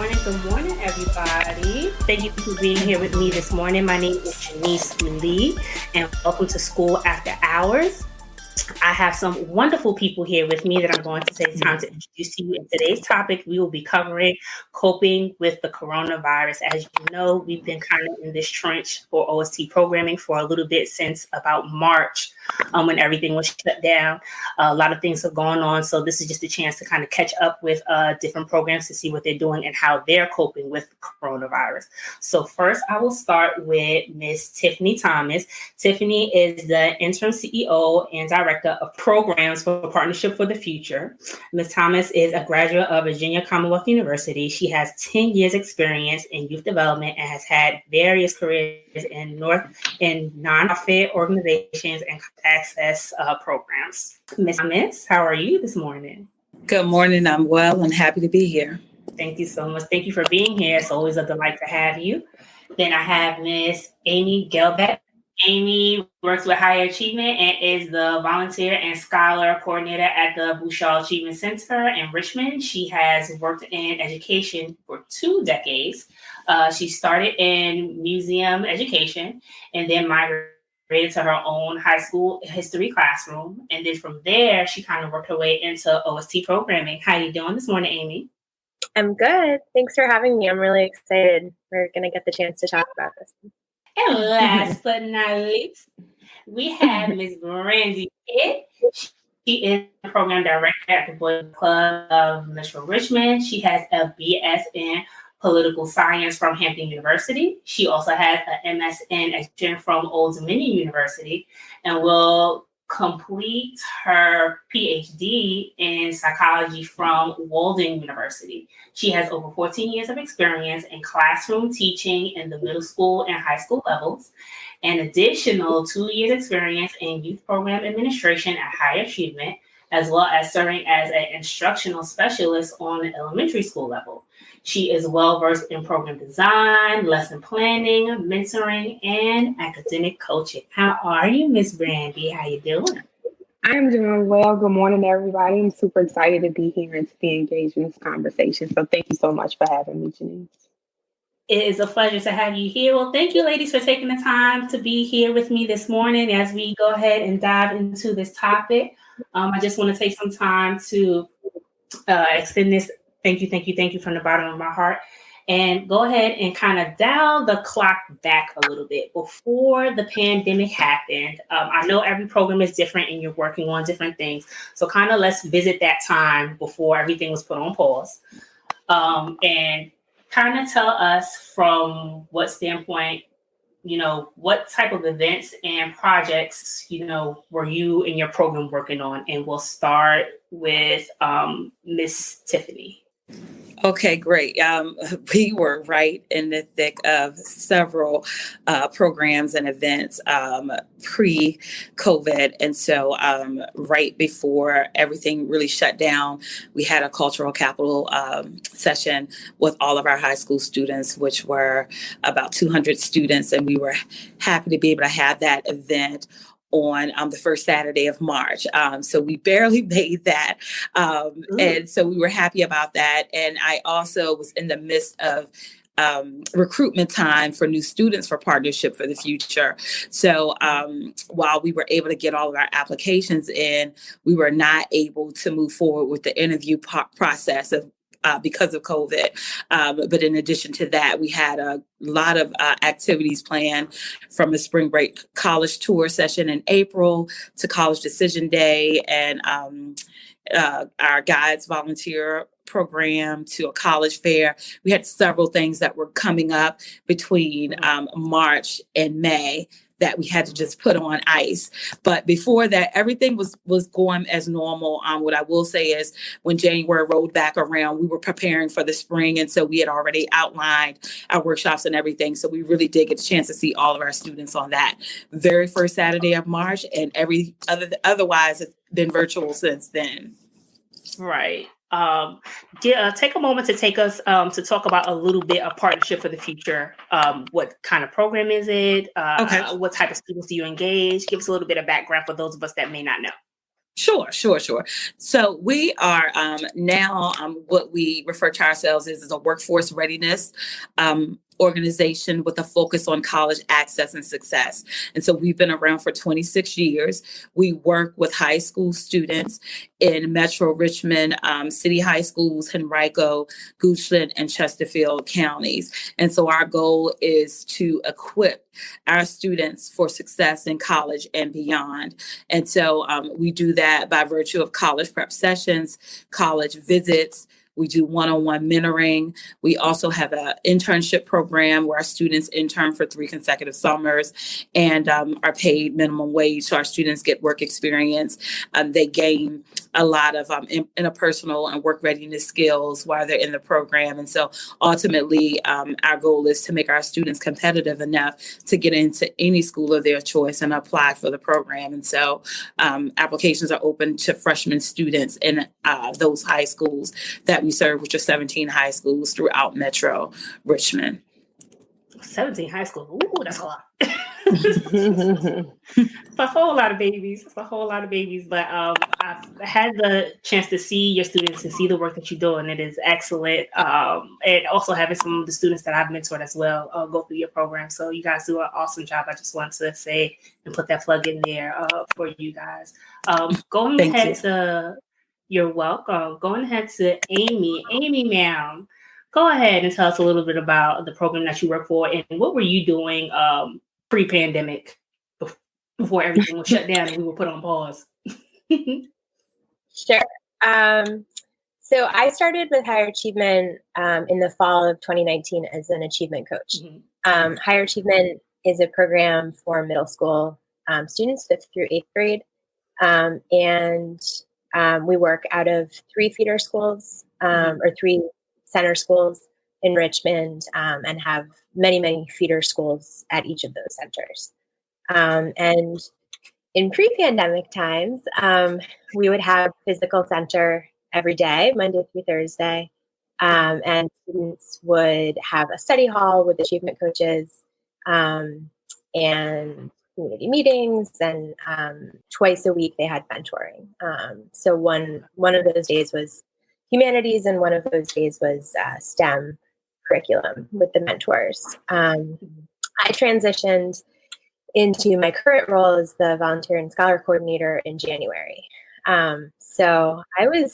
Good morning, everybody. Thank you for being here with me this morning. My name is Janice Lee, and welcome to School After Hours. I have some wonderful people here with me that I'm going to take time to introduce to you. In today's topic, we will be covering coping with the coronavirus. As you know, we've been kind of in this trench for OST programming for a little bit since about March, when everything was shut down. A lot of things have gone on, so this is just a chance to kind of catch up with different programs to see what they're doing and how they're coping with coronavirus. So first, I will start with Miss Tiffany Thomas. Tiffany is the interim CEO and director of programs for Partnership for the Future. Ms. Thomas is a graduate of Virginia Commonwealth University. She has 10 years experience in youth development and has had various careers in nonprofit organizations and access programs. Ms. Thomas, how are you this morning? Good morning. I'm well and happy to be here. Thank you so much. Thank you for being here. It's always a delight to have you. Then I have Miss Amy Gelbeck. Amy works with Higher Achievement and is the volunteer and scholar coordinator at the Bouchard Achievement Center in Richmond. She has worked in education for 2 decades. She started in museum education and then migrated to her own high school history classroom. And then from there, she kind of worked her way into OST programming. How you doing this morning, Amy? I'm good. Thanks for having me. I'm really excited. We're going to get the chance to talk about this. And last but not least, we have Ms. Brandy Pitt. She is the program director at the Boys Club of Metro Richmond. She has a BS in political science from Hampton University. She also has an MS in education from Old Dominion University and will complete her PhD in psychology from Walden University. She has over 14 years of experience in classroom teaching in the middle school and high school levels, an additional 2 years experience in youth program administration at Higher Achievement, as well as serving as an instructional specialist on the elementary school level. She is well-versed in program design, lesson planning, mentoring, and academic coaching. How are you, Miss Brandy? How you doing? I'm doing well. Good morning, everybody. I'm super excited to be here and to be engaged in this conversation. So thank you so much for having me, Janice. It is a pleasure to have you here. Well, thank you, ladies, for taking the time to be here with me this morning as we go ahead and dive into this topic. I just want to take some time to extend this thank you from the bottom of my heart, and go ahead and kind of dial the clock back a little bit. Before the pandemic happened, I know every program is different and you're working on different things. So kind of let's visit that time before everything was put on pause, and kind of tell us from what standpoint, what type of events and projects, were you and your program working on? And we'll start with Miss Tiffany. Okay, great. We were right in the thick of several programs and events pre-COVID. And so right before everything really shut down, we had a cultural capital session with all of our high school students, which were about 200 students. And we were happy to be able to have that event on the first Saturday of March. So we barely made that. And so we were happy about that. And I also was in the midst of recruitment time for new students for Partnership for the Future. So while we were able to get all of our applications in, we were not able to move forward with the interview process because of COVID. But in addition to that, we had a lot of activities planned, from a spring break college tour session in April to College Decision Day, and our guides volunteer program to a college fair. We had several things that were coming up between March and May that we had to just put on ice. But before that, everything was going as normal. What I will say is, when January rolled back around, we were preparing for the spring. And so we had already outlined our workshops and everything. So we really did get a chance to see all of our students on that very first Saturday of March, and otherwise it's been virtual since then. Right. Take a moment to take us to talk about a little bit of Partnership for the Future. What kind of program is it? Okay. What type of students do you engage? Give us a little bit of background for those of us that may not know. Sure. So we are now what we refer to ourselves as a workforce readiness organization with a focus on college access and success. And so we've been around for 26 years. We work with high school students in Metro Richmond, City High Schools, Henrico, Goochland, and Chesterfield counties. And so our goal is to equip our students for success in college and beyond. And so we do that by virtue of college prep sessions, college visits. We do one-on-one mentoring. We also have an internship program where our students intern for 3 consecutive summers and are paid minimum wage. So our students get work experience. They gain a lot of interpersonal and work readiness skills while they're in the program. And so ultimately, our goal is to make our students competitive enough to get into any school of their choice and apply for the program. And so applications are open to freshman students in those high schools that we serve, which are 17 high schools throughout Metro Richmond. 17 high schools. Ooh, that's a lot. It's a whole lot of babies. But I've had the chance to see your students and see the work that you do, and it is excellent. And also having some of the students that I've mentored as well go through your program. So you guys do an awesome job. I just want to say and put that plug in there for you guys. You're welcome. Going ahead to Amy. Amy, ma'am, go ahead and tell us a little bit about the program that you work for and what were you doing pre-pandemic before everything was shut down and we were put on pause. Sure. So I started with Higher Achievement in the fall of 2019 as an achievement coach. Mm-hmm. Higher Achievement is a program for middle school students, 5th through 8th grade. And we work out of 3 feeder schools or 3 center schools in Richmond and have many, many feeder schools at each of those centers. And in pre-pandemic times, we would have physical center every day, Monday through Thursday. And students would have a study hall with achievement coaches and community meetings, and twice a week they had mentoring. So one of those days was humanities, and one of those days was STEM curriculum with the mentors. I transitioned into my current role as the volunteer and scholar coordinator in January. So I was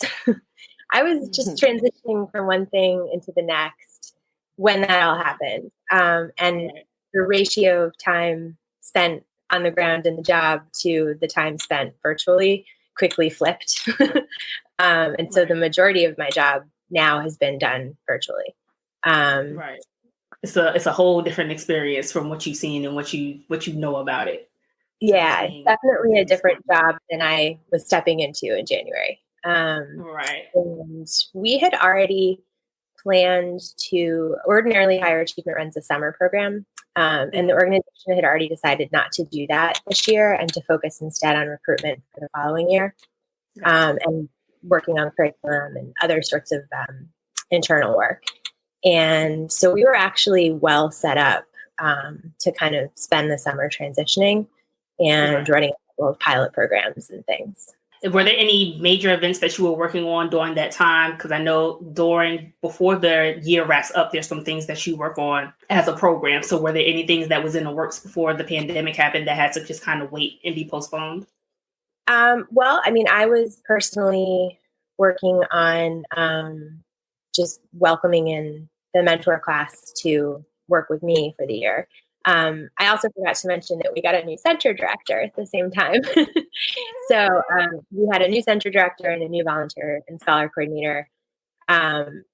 just transitioning from one thing into the next when that all happened. And the ratio of time spent on the ground in the job to the time spent virtually quickly flipped. And so the majority of my job now has been done virtually. Right. It's a whole different experience from what you've seen and what you know about it. Yeah, it's definitely a different job than I was stepping into in January. Right. And we had already planned to ordinarily Higher Achievement runs a summer program. And the organization had already decided not to do that this year and to focus instead on recruitment for the following year. And working on curriculum and other sorts of internal work. And so we were actually well set up to kind of spend the summer transitioning and running a couple of pilot programs and things. Were there any major events that you were working on during that time? Because I know before the year wraps up, there's some things that you work on as a program. So were there any things that was in the works before the pandemic happened that had to just kind of wait and be postponed? Well, I mean, I was personally working on just welcoming in the mentor class to work with me for the year. I also forgot to mention that we got a new center director at the same time. So we had a new center director and a new volunteer and scholar coordinator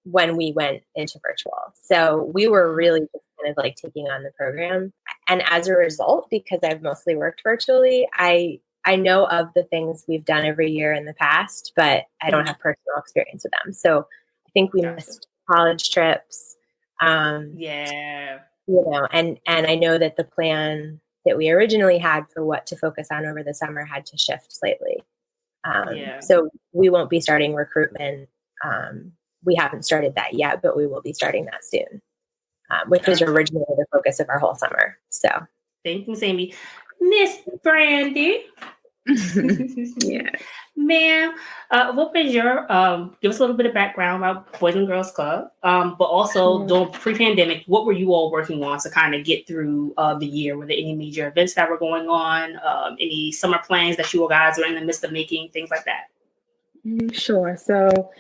when we went into virtual. So we were really just kind of like taking on the program. And as a result, because I've mostly worked virtually, I know of the things we've done every year in the past, but I don't have personal experience with them. So I think we missed college trips. And I know that the plan that we originally had for what to focus on over the summer had to shift slightly. So we won't be starting recruitment. We haven't started that yet, but we will be starting that soon, which was originally the focus of our whole summer. So thank you, Sammy. Miss Brandy, Yeah. Ma'am, what was your, give us a little bit of background about Boys and Girls Club, but also during pre-pandemic, what were you all working on to kind of get through the year? Were there any major events that were going on? Any summer plans that you guys were in the midst of making, things like that? Sure. So,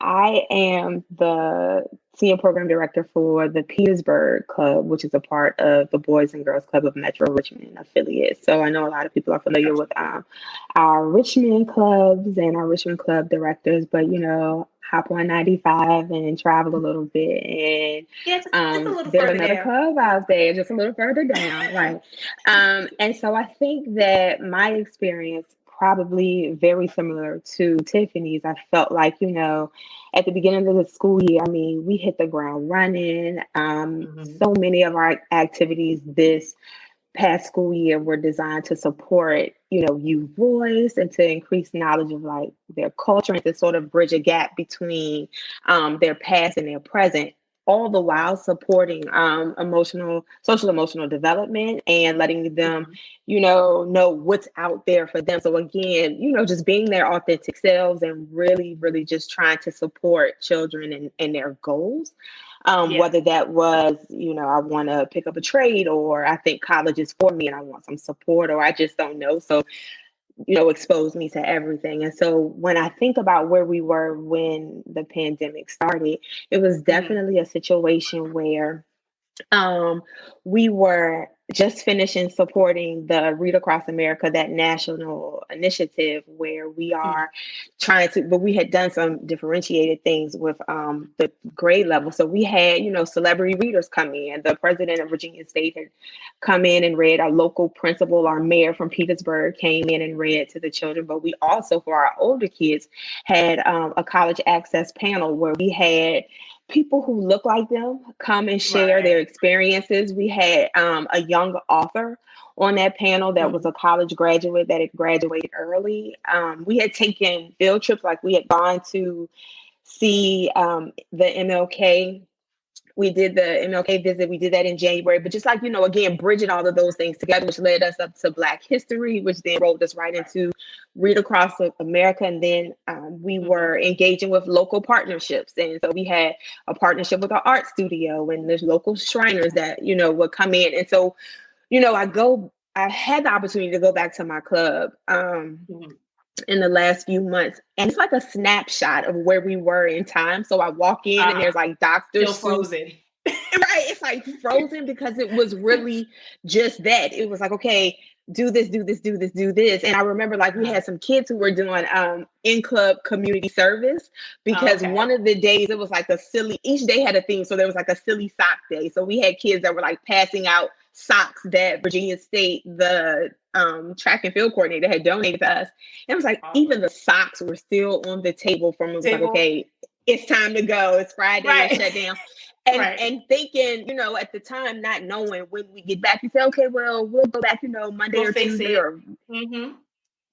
I am the senior program director for the Petersburg Club, which is a part of the Boys and Girls Club of Metro Richmond affiliate. So I know a lot of people are familiar with our Richmond clubs and our Richmond club directors, but hop on 95 and travel a little bit. And just a little there's further another down. club out there, just a little further down, right? And so I think that my experience probably very similar to Tiffany's. I felt like, at the beginning of the school year, I mean, we hit the ground running. So many of our activities this past school year were designed to support, youth voice and to increase knowledge of like their culture and to sort of bridge a gap between their past and their present, all the while supporting social emotional development and letting them, know what's out there for them. So again, just being their authentic selves and really, really just trying to support children and their goals. Whether that was, I want to pick up a trade, or I think college is for me and I want some support, or I just don't know. So, expose me to everything. And so when I think about where we were when the pandemic started, it was definitely a situation where we were just finishing supporting the Read Across America, that national initiative where we are trying to, but we had done some differentiated things with the grade level. So we had, celebrity readers come in. The president of Virginia State had come in and read. Our local principal, our mayor from Petersburg came in and read to the children. But we also, for our older kids, had a college access panel where we had people who look like them come and share their experiences. We had a young author on that panel that was a college graduate that had graduated early. We had taken field trips, like we had gone to see the MLK. We did the MLK visit. We did that in January, but just like, again, bridging all of those things together, which led us up to Black History, which then rolled us right into Read Across America. And then we were engaging with local partnerships. And so we had a partnership with an art studio, and there's local Shriners that, would come in. And so, I had the opportunity to go back to my club in the last few months, and it's like a snapshot of where we were in time. So I walk in and there's like Dr. Still frozen. Right, it's like frozen because it was really just that. It was like, okay, do this, do this, do this, do this. And I remember like we had some kids who were doing in-club community service because one of the days it was like each day had a theme. So there was like a silly sock day. So we had kids that were like passing out socks that Virginia State, the track and field coordinator, had donated to us. And it was like even the socks were still on the table from, it was like, okay, it's time to go. It's Friday, it's shut down. And thinking, at the time, not knowing when we get back, you say, okay, well, we'll go back, Monday or Tuesday.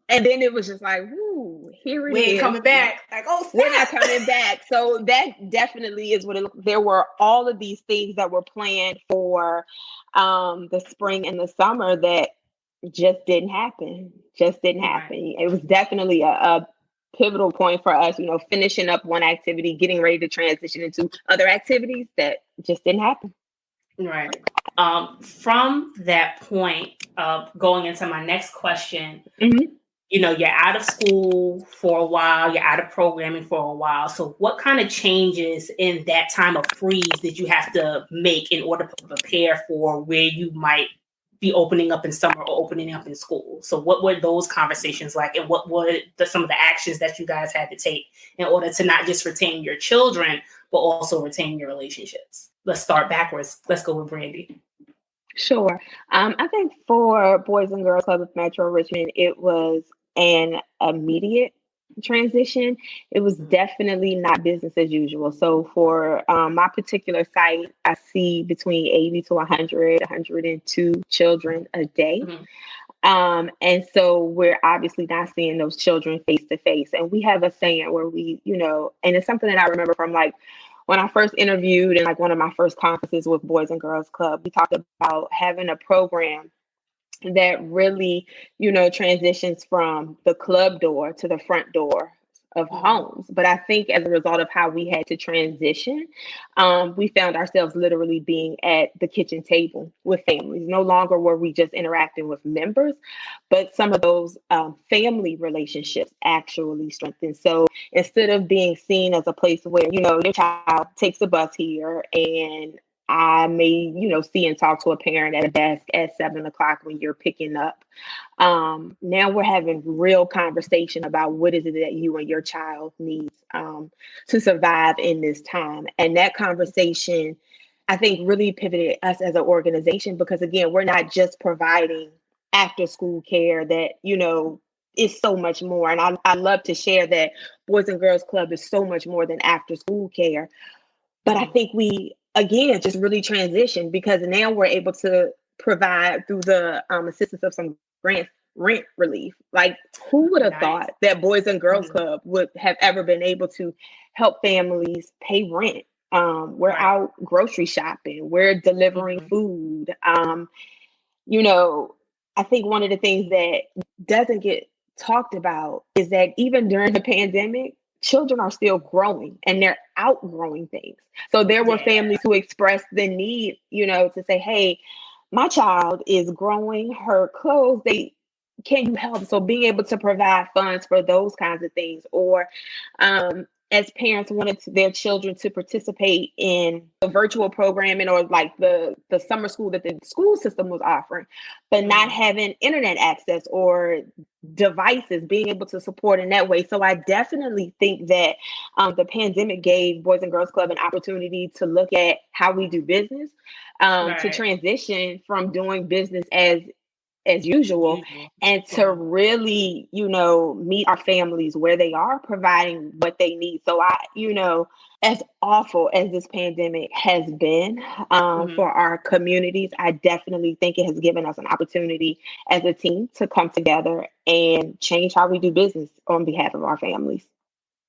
And then it was just like, whoo, here it is. We ain't coming back. Like, oh, we're not coming back. So that definitely is what there were all of these things that were planned for the spring and the summer that just didn't happen. It was definitely a pivotal point for us, finishing up one activity, getting ready to transition into other activities that just didn't happen. Right. From that point, going into my next question, you're out of school for a while, you're out of programming for a while. So what kind of changes in that time of freeze did you have to make in order to prepare for where you might be opening up in summer or opening up in school? So what were those conversations like, and what were some of the actions that you guys had to take in order to not just retain your children, but also retain your relationships? Let's start backwards. Let's go with Brandy. Sure. I think for Boys and Girls Club of Metro Richmond, it was an immediate transition. It was definitely not business as usual. So for my particular site, I see between 80 to 100, 102 children a day. And so we're obviously not seeing those children face to face. And we have a saying where we, and it's something that I remember from like when I first interviewed and like one of my first conferences with Boys and Girls Club, we talked about having a program that really, transitions from the club door to the front door of homes. But I think as a result of how we had to transition, we found ourselves literally being at the kitchen table with families. No longer were we just interacting with members, but some of those family relationships actually strengthened. So instead of being seen as a place where, your child takes the bus here and I may, see and talk to a parent at a desk at 7 o'clock when you're picking up. Now we're having real conversation about what is it that you and your child needs to survive in this time. And that conversation, I think, really pivoted us as an organization because, again, we're not just providing after school care that, is so much more. And I love to share that Boys and Girls Club is so much more than after school care. But I think we, again, just really transitioned because now we're able to provide through the assistance of some grants, rent relief. Like, who would have thought that Boys and Girls Club would have ever been able to help families pay rent? We're out grocery shopping. We're delivering food. I think one of the things that doesn't get talked about is that even during the pandemic, children are still growing and they're outgrowing things. So there were families who expressed the need, to say, hey, my child is growing her clothes. Can you help? So being able to provide funds for those kinds of things, or as parents wanted their children to participate in the virtual programming or like the summer school that the school system was offering, but not having internet access or devices, being able to support in that way. So I definitely think that the pandemic gave Boys and Girls Club an opportunity to look at how we do business, to transition from doing business as usual, and to really, meet our families where they are, providing what they need. So as awful as this pandemic has been for our communities, I definitely think it has given us an opportunity as a team to come together and change how we do business on behalf of our families.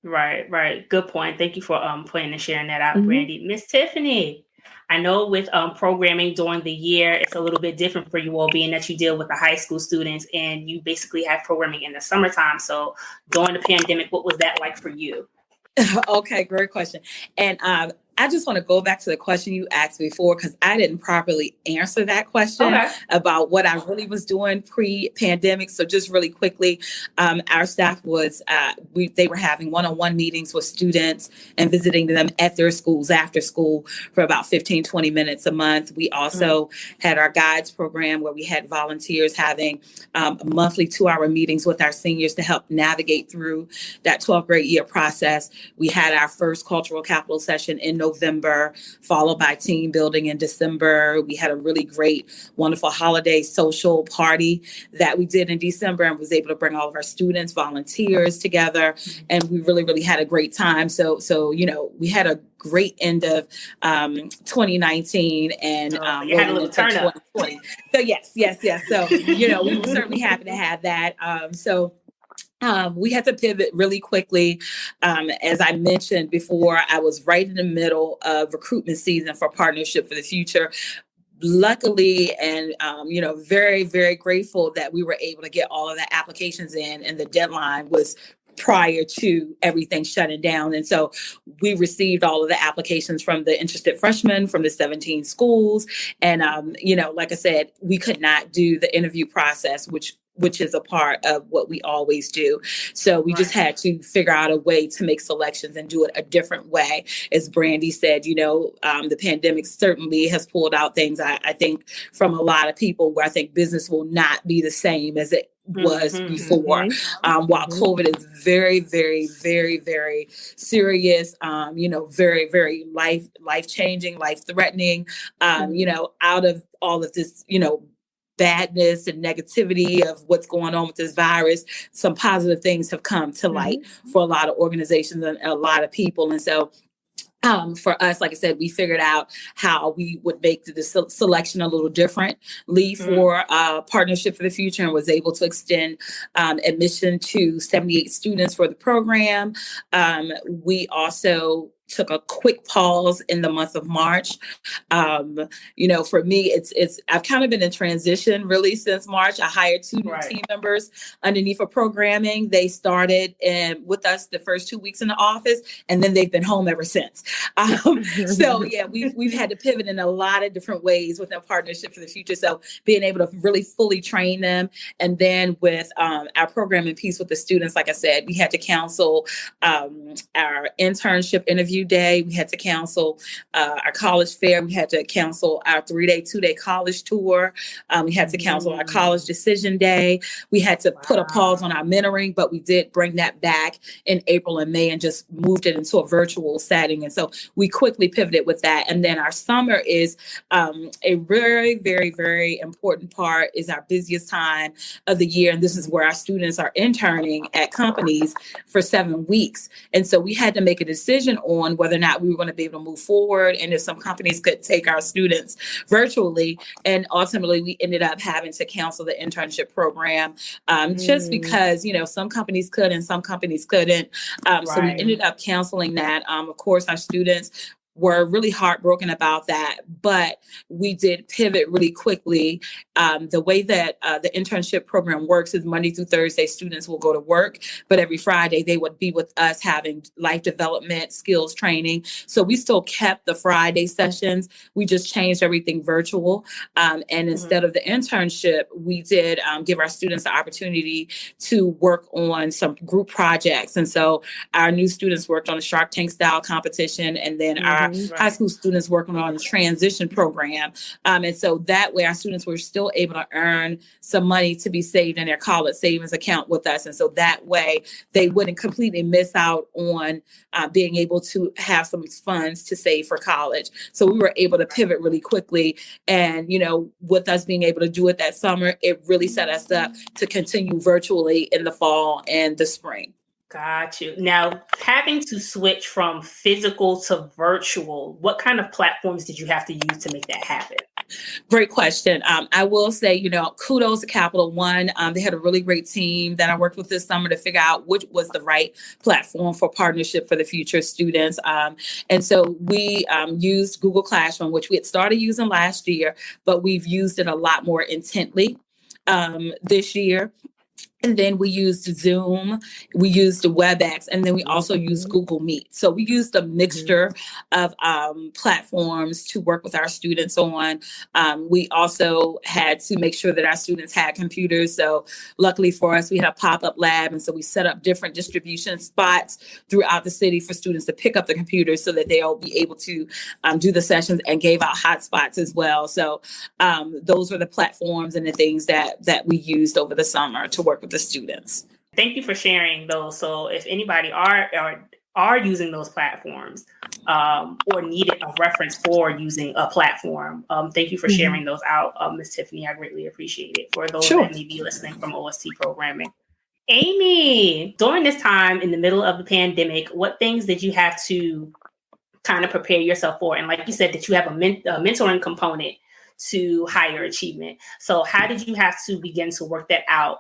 Right. Good point. Thank you for pointing and sharing that out, Brandy. Miss Tiffany, I know with programming during the year, it's a little bit different for you all, being that you deal with the high school students and you basically have programming in the summertime. So during the pandemic, what was that like for you? Okay, great question. And I just want to go back to the question you asked before, because I didn't properly answer that question about what I really was doing pre-pandemic. So just really quickly, our staff was, they were having one-on-one meetings with students and visiting them at their schools after school for about 15, 20 minutes a month. We also had our guides program where we had volunteers having monthly 2-hour meetings with our seniors to help navigate through that 12th grade year process. We had our first cultural capital session in November, followed by team building in December. We had a really great, wonderful holiday social party that we did in December and was able to bring all of our students, volunteers together. And we really, really had a great time. So, we had a great end of 2019 and you had a little turn up. 2020. So yes. So, we were certainly happy to have that. We had to pivot really quickly. As I mentioned before, I was right in the middle of recruitment season for Partnership for the Future. Luckily, and very, very grateful that we were able to get all of the applications in, and the deadline was prior to everything shutting down. And so we received all of the applications from the interested freshmen from the 17 schools. And, like I said, we could not do the interview process, which is a part of what we always do. So we just had to figure out a way to make selections and do it a different way. As Brandy said, the pandemic certainly has pulled out things, I think, from a lot of people, where I think business will not be the same as it was before. While COVID is very, very, very, very serious, very, very life-changing, life-threatening, out of all of this, badness and negativity of what's going on with this virus, some positive things have come to light for a lot of organizations and a lot of people. And so for us, like I said, we figured out how we would make the selection a little differently for Partnership for the Future, and was able to extend admission to 78 students for the program. We also took a quick pause in the month of March. For me, it's I've kind of been in transition really since March. I hired two new team members underneath of programming. They started with us the first 2 weeks in the office, and then they've been home ever since. So yeah, we've had to pivot in a lot of different ways within Partnership for the Future. So being able to really fully train them, and then with our programming piece with the students, like I said, we had to cancel our internship interview day. We had to cancel our college fair. We had to cancel our 3-day, 2-day college tour. We had to cancel our college decision day. We had to put a pause on our mentoring, but we did bring that back in April and May and just moved it into a virtual setting. And so we quickly pivoted with that. And then our summer is a very, very, very important part, is our busiest time of the year. And this is where our students are interning at companies for 7 weeks. And so we had to make a decision on whether or not we were going to be able to move forward, and if some companies could take our students virtually. And ultimately, we ended up having to cancel the internship program just because, some companies could and some companies couldn't. So we ended up canceling that. Of course, our students were really heartbroken about that, but we did pivot really quickly. The way that the internship program works is Monday through Thursday, students will go to work, but every Friday they would be with us having life development, skills training. So we still kept the Friday sessions. We just changed everything virtual. And instead of the internship, we did give our students the opportunity to work on some group projects. And so our new students worked on a Shark Tank style competition, and then our high school students working on the transition program. And so that way our students were still able to earn some money to be saved in their college savings account with us. And so that way they wouldn't completely miss out on being able to have some funds to save for college. So we were able to pivot really quickly. And, with us being able to do it that summer, it really set us up to continue virtually in the fall and the spring. Got you. Now, having to switch from physical to virtual, what kind of platforms did you have to use to make that happen? Great question. I will say, kudos to Capital One. They had a really great team that I worked with this summer to figure out which was the right platform for Partnership for the Future students. And so we used Google Classroom, which we had started using last year, but we've used it a lot more intently this year. And then we used Zoom, we used WebEx, and then we also used Google Meet. So we used a mixture of platforms to work with our students on. We also had to make sure that our students had computers. So luckily for us, we had a pop-up lab. And so we set up different distribution spots throughout the city for students to pick up the computers so that they'll be able to do the sessions, and gave out hotspots as well. So those were the platforms and the things that we used over the summer to work with the students. Thank you for sharing those. So if anybody are using those platforms or needed a reference for using a platform, thank you for sharing those out, Ms. Tiffany. I greatly appreciate it. For those that may be listening from OST programming. Amy, during this time in the middle of the pandemic, what things did you have to kind of prepare yourself for? And like you said, that you have a mentoring component to higher achievement. So how did you have to begin to work that out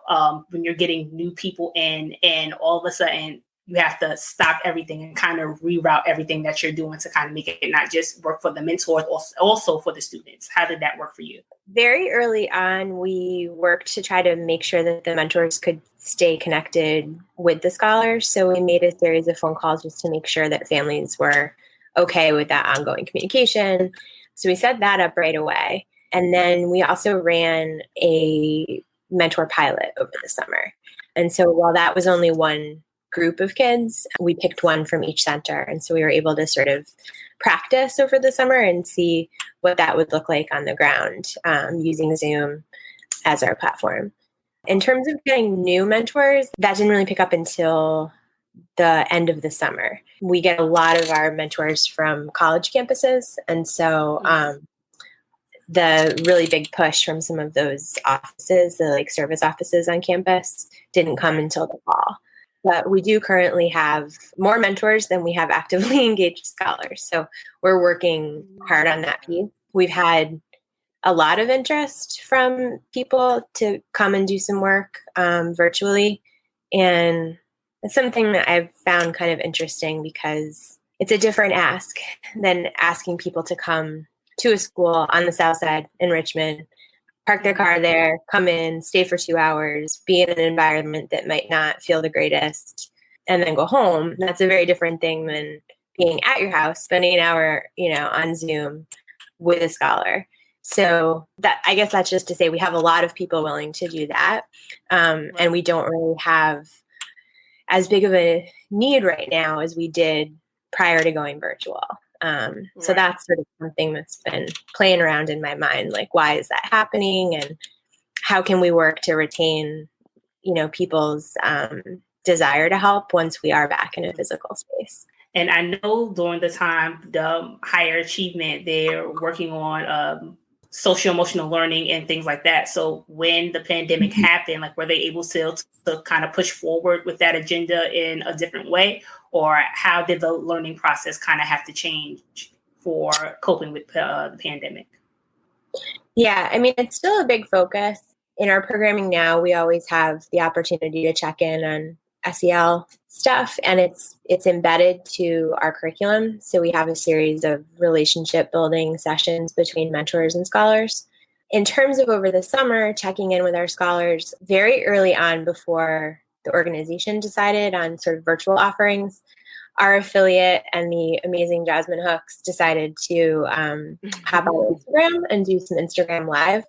when you're getting new people in, and all of a sudden you have to stop everything and kind of reroute everything that you're doing to kind of make it not just work for the mentors, also for the students? How did that work for you? Very early on, we worked to try to make sure that the mentors could stay connected with the scholars. So we made a series of phone calls just to make sure that families were okay with that ongoing communication. So we set that up right away. And then we also ran a mentor pilot over the summer. And so while that was only one group of kids, we picked one from each center. And so we were able to sort of practice over the summer and see what that would look like on the ground using Zoom as our platform. In terms of getting new mentors, that didn't really pick up until the end of the summer. We get a lot of our mentors from college campuses. And so the really big push from some of those offices, the service offices on campus, didn't come until the fall. But we do currently have more mentors than we have actively engaged scholars. So we're working hard on that piece. We've had a lot of interest from people to come and do some work virtually. And it's something that I've found kind of interesting, because it's a different ask than asking people to come to a school on the South Side in Richmond, park their car there, come in, stay for 2 hours, be in an environment that might not feel the greatest, and then go home. That's a very different thing than being at your house, spending an hour, on Zoom with a scholar. So that, I guess that's just to say we have a lot of people willing to do that. And we don't really have as big of a need right now as we did prior to going virtual. So that's sort of something that's been playing around in my mind, like, why is that happening? And how can we work to retain, people's desire to help once we are back in a physical space? And I know during the time, the higher achievement, they're working on social emotional learning and things like that. So when the pandemic happened, like, were they able to kind of push forward with that agenda in a different way? Or how did the learning process kind of have to change for coping with the pandemic? Yeah, I mean, it's still a big focus. In our programming now, we always have the opportunity to check in on SEL stuff, and it's embedded to our curriculum. So we have a series of relationship building sessions between mentors and scholars. In terms of over the summer, checking in with our scholars very early on before the organization decided on sort of virtual offerings, our affiliate and the amazing Jasmine Hooks decided to hop on Instagram and do some Instagram Live.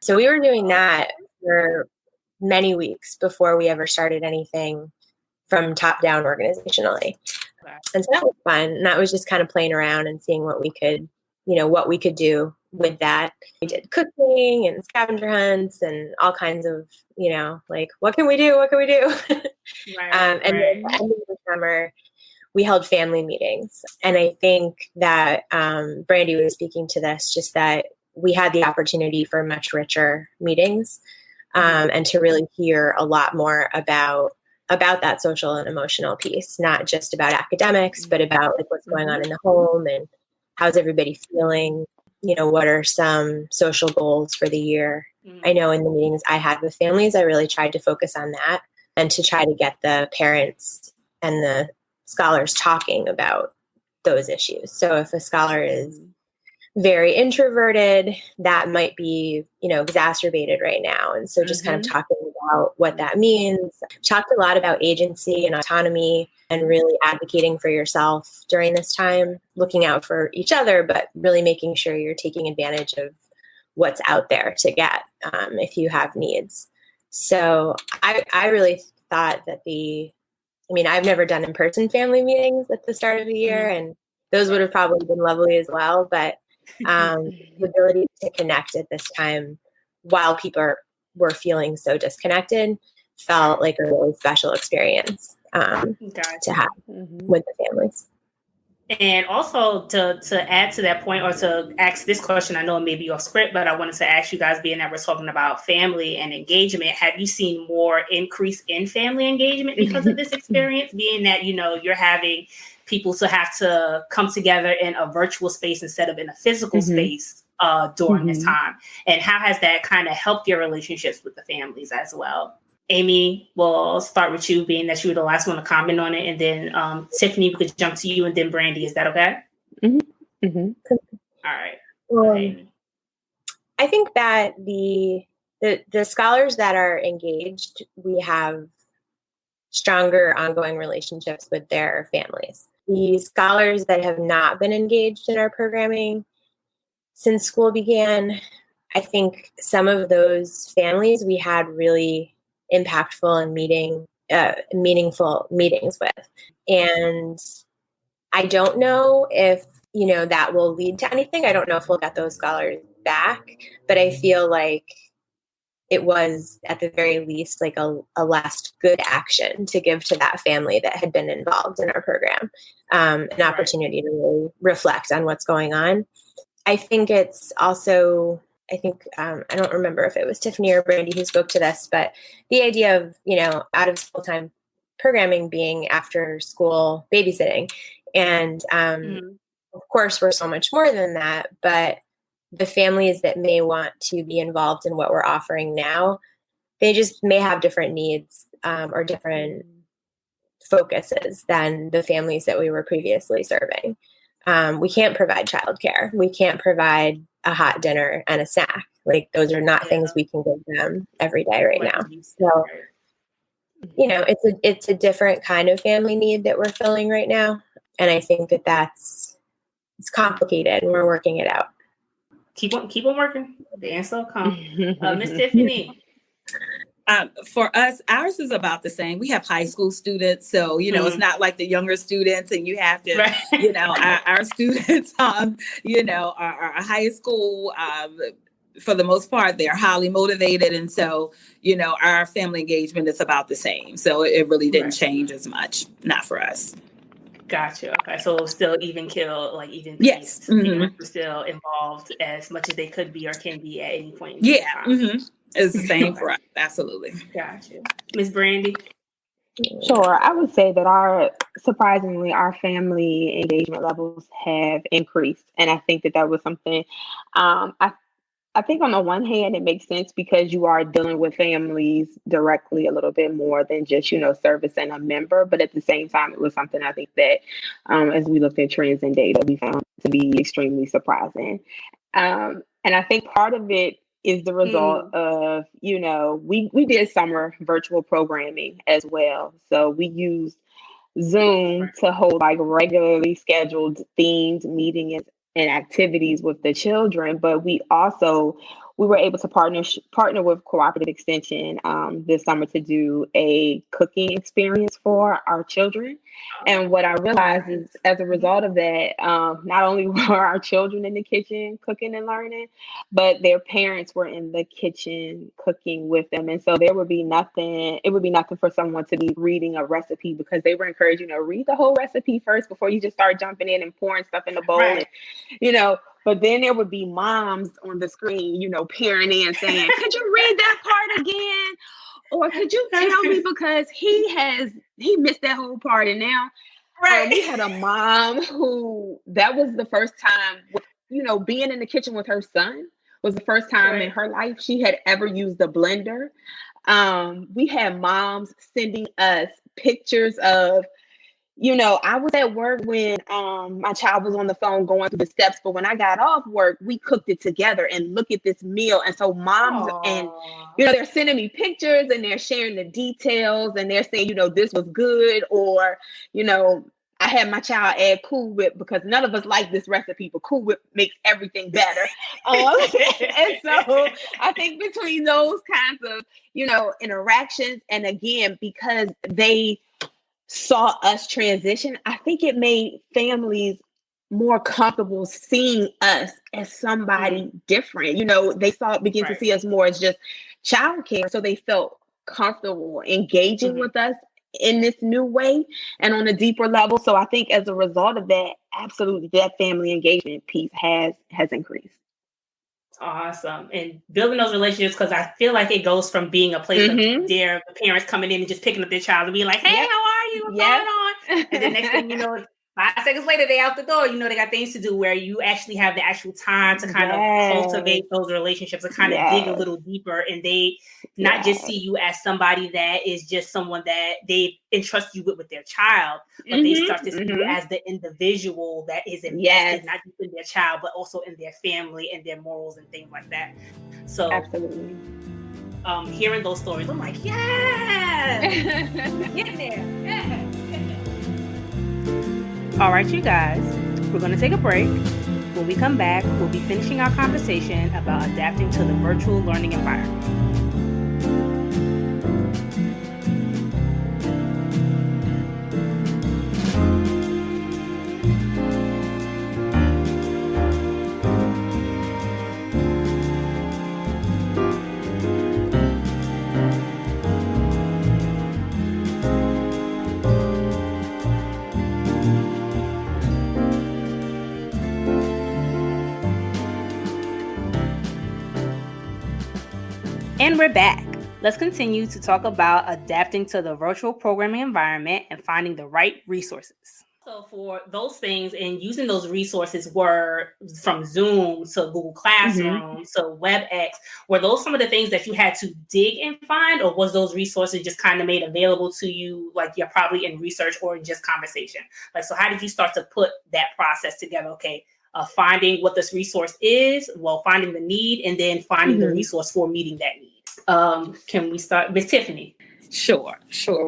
So we were doing that for many weeks before we ever started anything from top down organizationally. And so that was fun. And that was just kind of playing around and seeing what we could do with that. We did cooking and scavenger hunts and all kinds of, like, what can we do? What can we do? And then at the end of the summer, we held family meetings. And I think that Brandy was speaking to this, just that we had the opportunity for much richer meetings and to really hear a lot more about that social and emotional piece, not just about academics, but about, like, what's going on in the home and how's everybody feeling, what are some social goals for the year. I know in the meetings I had with families, I really tried to focus on that and to try to get the parents and the scholars talking about those issues. So if a scholar is very introverted, that might be, exacerbated right now. And so just kind of talking about what that means. Talked a lot about agency and autonomy and really advocating for yourself during this time, looking out for each other, but really making sure you're taking advantage of what's out there to get if you have needs. So I really thought that I've never done in-person family meetings at the start of the year, and those would have probably been lovely as well. But the ability to connect at this time while people were feeling so disconnected felt like a really special experience to have with the families. And also to add to that point, or to ask this question, I know it may be off script, but I wanted to ask you guys, being that we're talking about family and engagement, have you seen more increase in family engagement because of this experience, being that, you're having people to have to come together in a virtual space instead of in a physical space during this time? And how has that kind of helped your relationships with the families as well? Amy, we'll start with you, being that you were the last one to comment on it. And then Tiffany, we could jump to you, and then Brandy. Is that okay? All right. I think that the scholars that are engaged, we have stronger ongoing relationships with their families. The scholars that have not been engaged in our programming since school began, I think some of those families we had really impactful and meaningful meetings with. And I don't know if, that will lead to anything. I don't know if we'll get those scholars back, but I feel like it was at the very least like a last good action to give to that family that had been involved in our program, an opportunity to really reflect on what's going on. I think it's also, I don't remember if it was Tiffany or Brandy who spoke to this, but the idea of, out of school time programming being after school babysitting. And of course, we're so much more than that, but the families that may want to be involved in what we're offering now, they just may have different needs or different focuses than the families that we were previously serving. We can't provide childcare. We can't provide a hot dinner and a snack. Like, those are not things we can give them every day right now. So, you know, it's a different kind of family need that we're filling right now. And I think it's complicated and we're working it out. Keep on working. The answer will come. Miss Tiffany. For us, ours is about the same. We have high school students, so it's not like the younger students, and you have to, our students, are high school. For the most part, they're highly motivated, and so our family engagement is about the same. So it really didn't change as much. Not for us. Gotcha. Okay, so still even kill, like even yes, parents were still involved as much as they could be or can be at any point in time. It's the same for us. Absolutely. Gotcha. Miss Brandy? Sure. I would say that surprisingly, our family engagement levels have increased. And I think that was something, I think on the one hand, it makes sense because you are dealing with families directly a little bit more than just, servicing a member. But at the same time, it was something I think that as we looked at trends and data, we found to be extremely surprising. And I think part of it is the result of, we did summer virtual programming as well. So we used Zoom to hold like regularly scheduled themed meetings and activities with the children, but we were able to partner with Cooperative Extension this summer to do a cooking experience for our children. And what I realized is, as a result of that, not only were our children in the kitchen cooking and learning, but their parents were in the kitchen cooking with them. And so it would be nothing for someone to be reading a recipe, because they were encouraged, read the whole recipe first before you just start jumping in and pouring stuff in the bowl. Right. And, but then there would be moms on the screen, peering in saying, could you read that part again? Or could you tell me, because he missed that whole part. And now we had a mom who, that was the first time, being in the kitchen with her son was the first time in her life she had ever used a blender. We had moms sending us pictures of, I was at work when my child was on the phone going through the steps, but when I got off work, we cooked it together and look at this meal. And so moms and, they're sending me pictures and they're sharing the details and they're saying, this was good, or, I had my child add Cool Whip because none of us like this recipe, but Cool Whip makes everything better. And so I think between those kinds of, interactions, and again, because they saw us transition, I think it made families more comfortable seeing us as somebody different. They begin to see us more as just childcare. So they felt comfortable engaging with us in this new way and on a deeper level. So I think as a result of that, absolutely, that family engagement piece has increased. Awesome. And building those relationships, because I feel like it goes from being a place of the parents coming in and just picking up their child and being like, hey, how are you? What's going on? And the next thing you know, 5 seconds later, they out the door. They got things to do, where you actually have the actual time to kind of cultivate those relationships and kind of dig a little deeper. And they not just see you as somebody that is just someone that they entrust you with their child, but they start to see you as the individual that is invested not just in their child, but also in their family and their morals and things like that. So absolutely. Hearing those stories, I'm like, yeah, get there. Yeah. All right, you guys, we're going to take a break. When we come back, we'll be finishing our conversation about adapting to the virtual learning environment. And we're back. Let's continue to talk about adapting to the virtual programming environment and finding the right resources. also for those things and using those resources were from Zoom to Google Classroom to WebEx. Were those some of the things that you had to dig and find, or was those resources just kind of made available to you, like you're probably in research or in just conversation? Like, so how did you start to put that process together? Okay, finding what this resource is, well, finding the need, and then finding the resource for meeting that need. Can we start with Tiffany? Sure.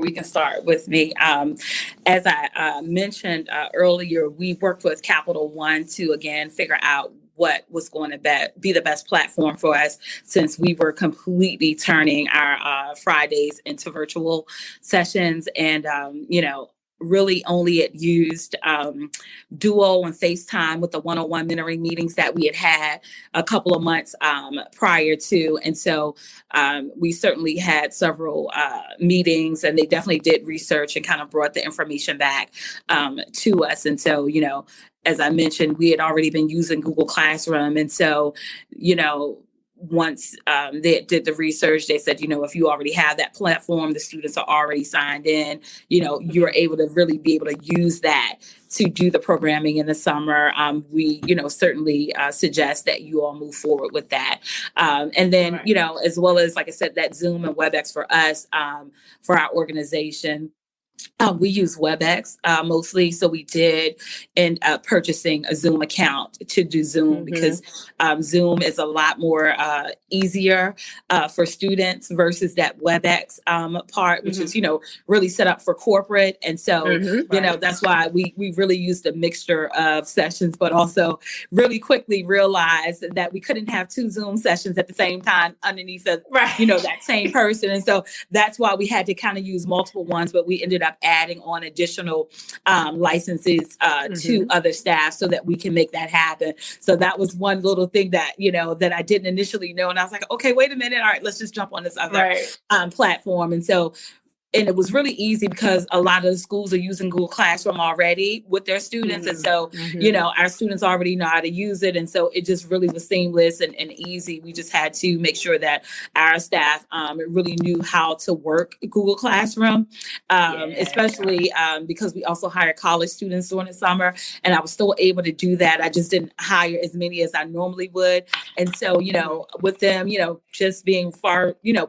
We can start with me. As I mentioned earlier, we worked with Capital One to, again, figure out what was going to be the best platform for us, since we were completely turning our Fridays into virtual sessions. And, really only had used Duo and FaceTime with the one-on-one mentoring meetings that we had a couple of months prior to. And so we certainly had several meetings, and they definitely did research and kind of brought the information back to us. And so, as I mentioned, we had already been using Google Classroom. And so, once they did the research, they said, if you already have that platform, the students are already signed in, you're able to really be able to use that to do the programming in the summer. We, certainly suggest that you all move forward with that. And then, as well as, like I said, that Zoom and WebEx for us, for our organization. We use WebEx mostly. So we did end up purchasing a Zoom account to do Zoom because Zoom is a lot more easier for students versus that WebEx part, which is, really set up for corporate. And so, that's why we really used a mixture of sessions, but also really quickly realized that we couldn't have two Zoom sessions at the same time underneath that same person. And so that's why we had to kind of use multiple ones, but we ended up adding on additional licenses to other staff so that we can make that happen. So that was one little thing that, that I didn't initially know. And I was like, okay, wait a minute. All right, let's just jump on this other platform. And so it was really easy because a lot of the schools are using Google Classroom already with their students. And so, our students already know how to use it. And so it just really was seamless and easy. We just had to make sure that our staff really knew how to work Google Classroom, especially because we also hired college students during the summer. And I was still able to do that. I just didn't hire as many as I normally would. And so, with them, just being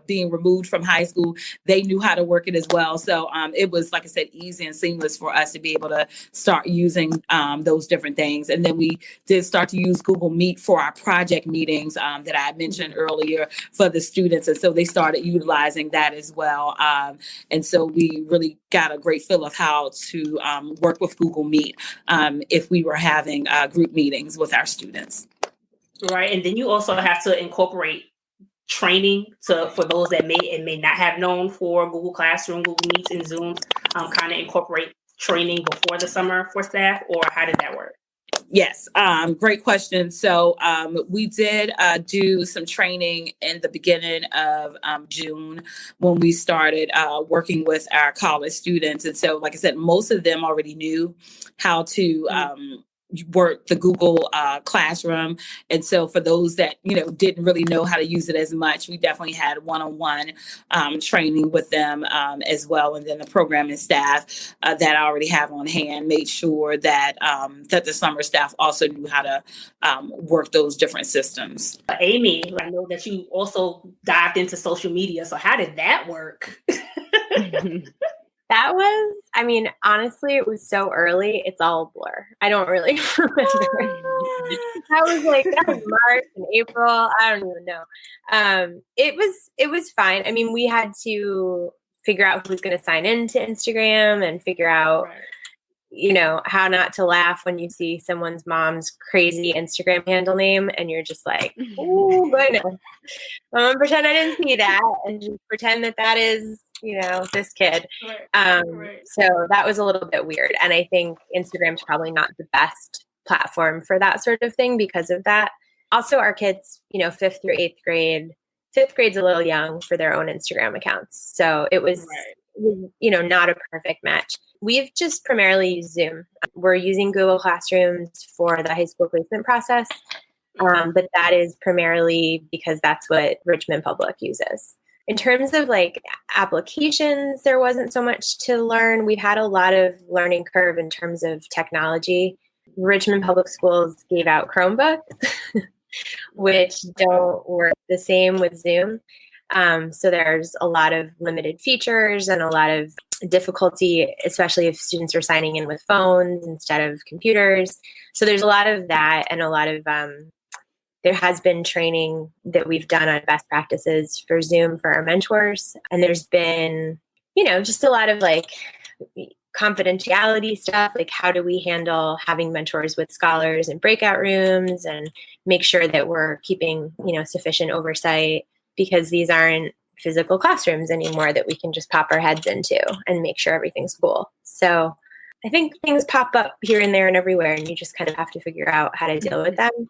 being removed from high school, they knew how to work it as well. So it was, like I said, easy and seamless for us to be able to start using those different things. And then we did start to use Google Meet for our project meetings that I mentioned earlier for the students. And so they started utilizing that as well. And so we really got a great feel of how to work with Google Meet if we were having group meetings with our students. Right. And then you also have to incorporate training for those that may not have known for Google Classroom, Google Meets, and Zooms, kind of incorporate training before the summer for staff, or how did that work? Yes, great question. So we did do some training in the beginning of June when we started working with our college students. And so, like I said, most of them already knew how to work the Google Classroom. And so for those that, didn't really know how to use it as much, we definitely had one-on-one training with them as well. And then the programming staff that I already have on hand made sure that that the summer staff also knew how to work those different systems. Amy, I know that you also dived into social media. So how did that work? That was, honestly, it was so early. It's all a blur. I don't really remember. That was March and April. I don't even know. It was fine. We had to figure out who was going to sign into Instagram and figure out, how not to laugh when you see someone's mom's crazy Instagram handle name and you're just like, oh, goodness. I'm going to pretend I didn't see that and just pretend that is, this kid. So that was a little bit weird. And I think Instagram's probably not the best platform for that sort of thing because of that. Also, our kids, 5th through 8th grade, 5th grade's a little young for their own Instagram accounts. So it was, not a perfect match. We've just primarily used Zoom. We're using Google Classrooms for the high school placement process. But that is primarily because that's what Richmond Public uses. In terms of like applications, there wasn't so much to learn. We've had a lot of learning curve in terms of technology. Richmond Public Schools gave out Chromebooks, which don't work the same with Zoom. So there's a lot of limited features and a lot of difficulty, especially if students are signing in with phones instead of computers. So there's a lot of that, and a lot of there has been training that we've done on best practices for Zoom for our mentors. And there's been, just a lot of like confidentiality stuff, like how do we handle having mentors with scholars in breakout rooms and make sure that we're keeping, sufficient oversight, because these aren't physical classrooms anymore that we can just pop our heads into and make sure everything's cool. So I think things pop up here and there and everywhere, and you just kind of have to figure out how to deal with them.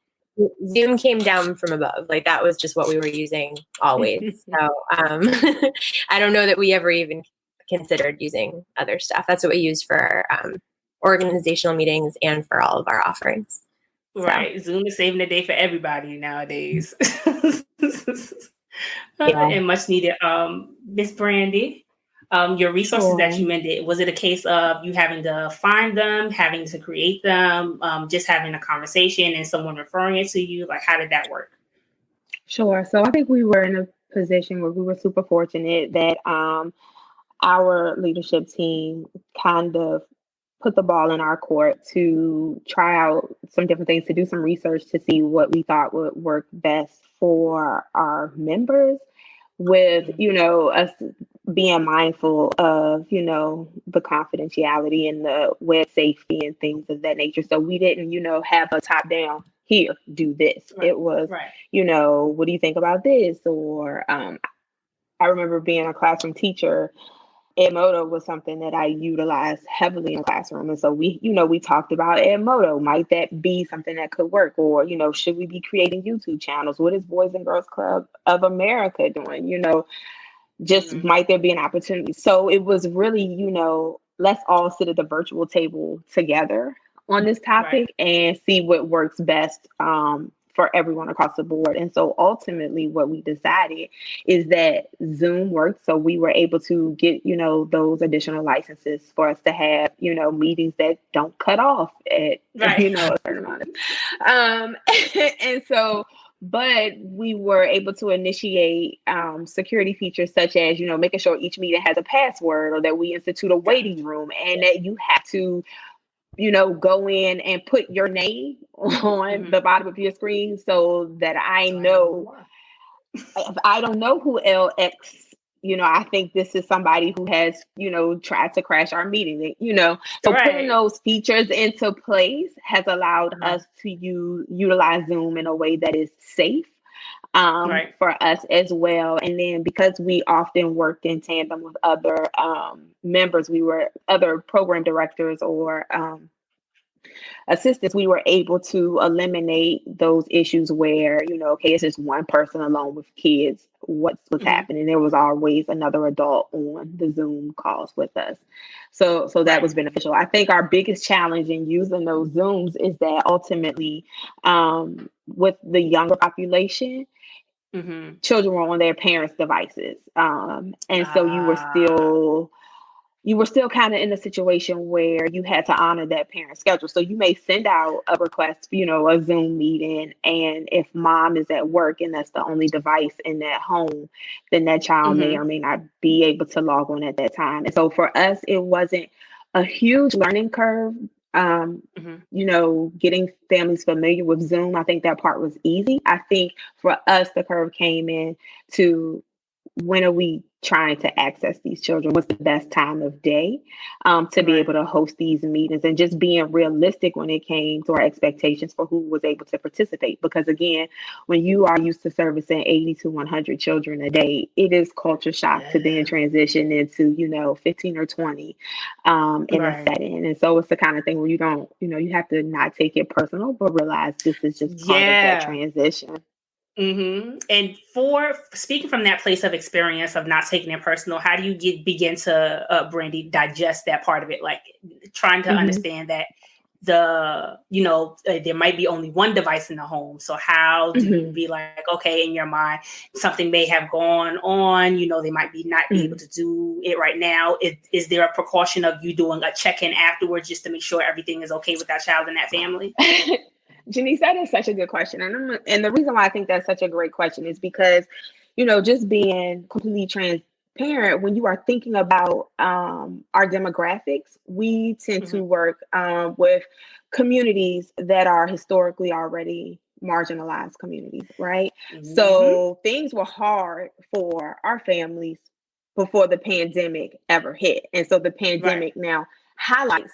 Zoom came down from above. Like that was just what we were using always. So I don't know that we ever even considered using other stuff. That's what we use for organizational meetings and for all of our offerings. Right. So. Zoom is saving the day for everybody nowadays. Yeah. And much needed. Miss Brandy, your resources that you mentioned, was it a case of you having to find them, having to create them, just having a conversation and someone referring it to you? Like, how did that work? Sure. So I think we were in a position where we were super fortunate that our leadership team kind of put the ball in our court to try out some different things, to do some research to see what we thought would work best for our members, with, us being mindful of, the confidentiality and the web safety and things of that nature. So we didn't, have a top down, here, do this. Right. It was, what do you think about this? Or I remember being a classroom teacher. Edmodo was something that I utilized heavily in the classroom. And so we talked about Edmodo. Might that be something that could work? Or, should we be creating YouTube channels? What is Boys and Girls Club of America doing? Might there be an opportunity? So it was really, let's all sit at the virtual table together on this topic and see what works best for everyone across the board. And so ultimately what we decided is that Zoom worked. So we were able to get, those additional licenses for us to have, meetings that don't cut off at, a certain amount of. And so, but we were able to initiate security features such as, making sure each meeting has a password, or that we institute a waiting room, and that you have to go in and put your name on the bottom of your screen so that I know, if I don't know who LX, I think this is somebody who has, tried to crash our meeting, So putting those features into place has allowed us to utilize Zoom in a way that is safe for us as well. And then because we often worked in tandem with other members, other program directors or assistants, we were able to eliminate those issues where, okay, it's just one person alone with kids. What's happening? There was always another adult on the Zoom calls with us. So that was beneficial. I think our biggest challenge in using those Zooms is that ultimately with the younger population, children were on their parents' devices. And so you were still kind of in a situation where you had to honor that parent schedule. So you may send out a request, a Zoom meeting, and if mom is at work and that's the only device in that home, then that child may or may not be able to log on at that time. And so for us, it wasn't a huge learning curve. Getting families familiar with Zoom, I think that part was easy. I think for us, the curve came in to, when are we trying to access these children? What's the best time of day to be able to host these meetings, and just being realistic when it came to our expectations for who was able to participate. Because again, when you are used to servicing 80 to 100 children a day, it is culture shock to then transition into, 15 or 20 in a setting. And so it's the kind of thing where you don't, you have to not take it personal, but realize this is just part of that transition. And for speaking from that place of experience of not taking it personal, how do you begin to, Brandy, digest that part of it? Like trying to understand that there might be only one device in the home. So how do you be like, okay, in your mind, something may have gone on, they might not be able to do it right now. Is there a precaution of you doing a check-in afterwards just to make sure everything is okay with that child and that family? Janice, that is such a good question. And the reason why I think that's such a great question is because, just being completely transparent, when you are thinking about our demographics, we tend to work with communities that are historically already marginalized communities, right? So things were hard for our families before the pandemic ever hit. And so the pandemic now highlights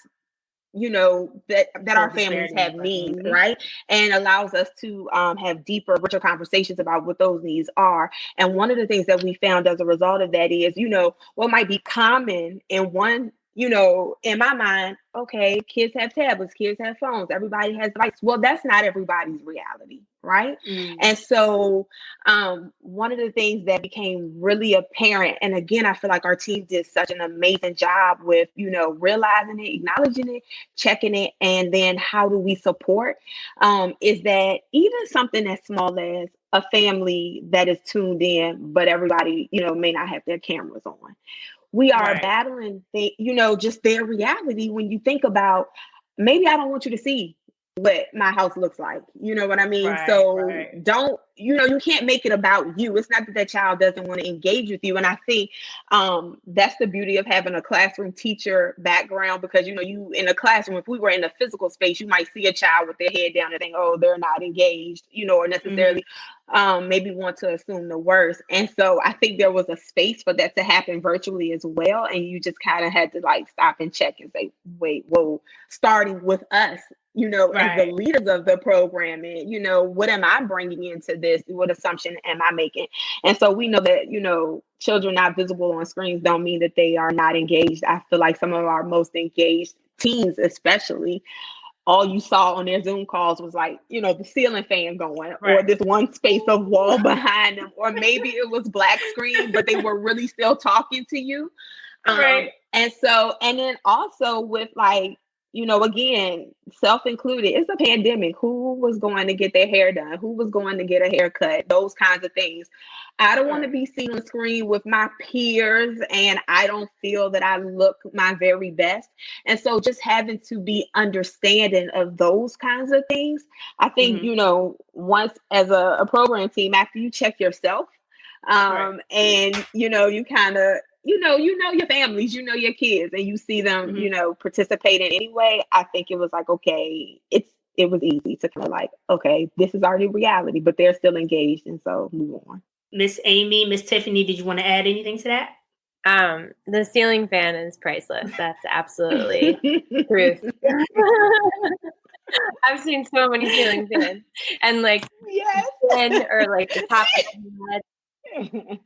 that our families have needs, right? And allows us to have deeper, richer conversations about what those needs are. And one of the things that we found as a result of that is, what might be common in one, in my mind, okay, kids have tablets, kids have phones, everybody has devices. Well, that's not everybody's reality, right? And so one of the things that became really apparent, and again, I feel like our team did such an amazing job with, realizing it, acknowledging it, checking it, and then how do we support, is that even something as small as a family that is tuned in, but everybody, may not have their cameras on. We are battling, just their reality when you think about, maybe I don't want you to see what my house looks like. You know what I mean? Don't, you can't make it about you. It's not that that child doesn't want to engage with you. And I think that's the beauty of having a classroom teacher background, because, you in a classroom, if we were in a physical space, you might see a child with their head down and think, oh, they're not engaged, or necessarily maybe want to assume the worst. And so I think there was a space for that to happen virtually as well. And you just kind of had to stop and check and say, wait, whoa, starting with us, as the leaders of the program, and, what am I bringing into this? What assumption am I making? And so we know that, children not visible on screens don't mean that they are not engaged. I feel like some of our most engaged teens, especially, all you saw on their Zoom calls was the ceiling fan going, or this one space of wall behind them, or maybe it was black screen, but they were really still talking to you. And so, and then also with again, self-included, it's a pandemic. Who was going to get their hair done? Who was going to get a haircut? Those kinds of things. I don't want to be seen on screen with my peers, and I don't feel that I look my very best. And so just having to be understanding of those kinds of things, I think, once as a program team, after you check yourself, and, you kind of, your families, your kids, and you see them, participating anyway. I think it was okay, it was easy to kind of okay, this is already reality, but they're still engaged. And so move on. Miss Amy, Miss Tiffany, did you want to add anything to that? The ceiling fan is priceless. That's absolutely truth. I've seen so many ceiling fans, and or the top of the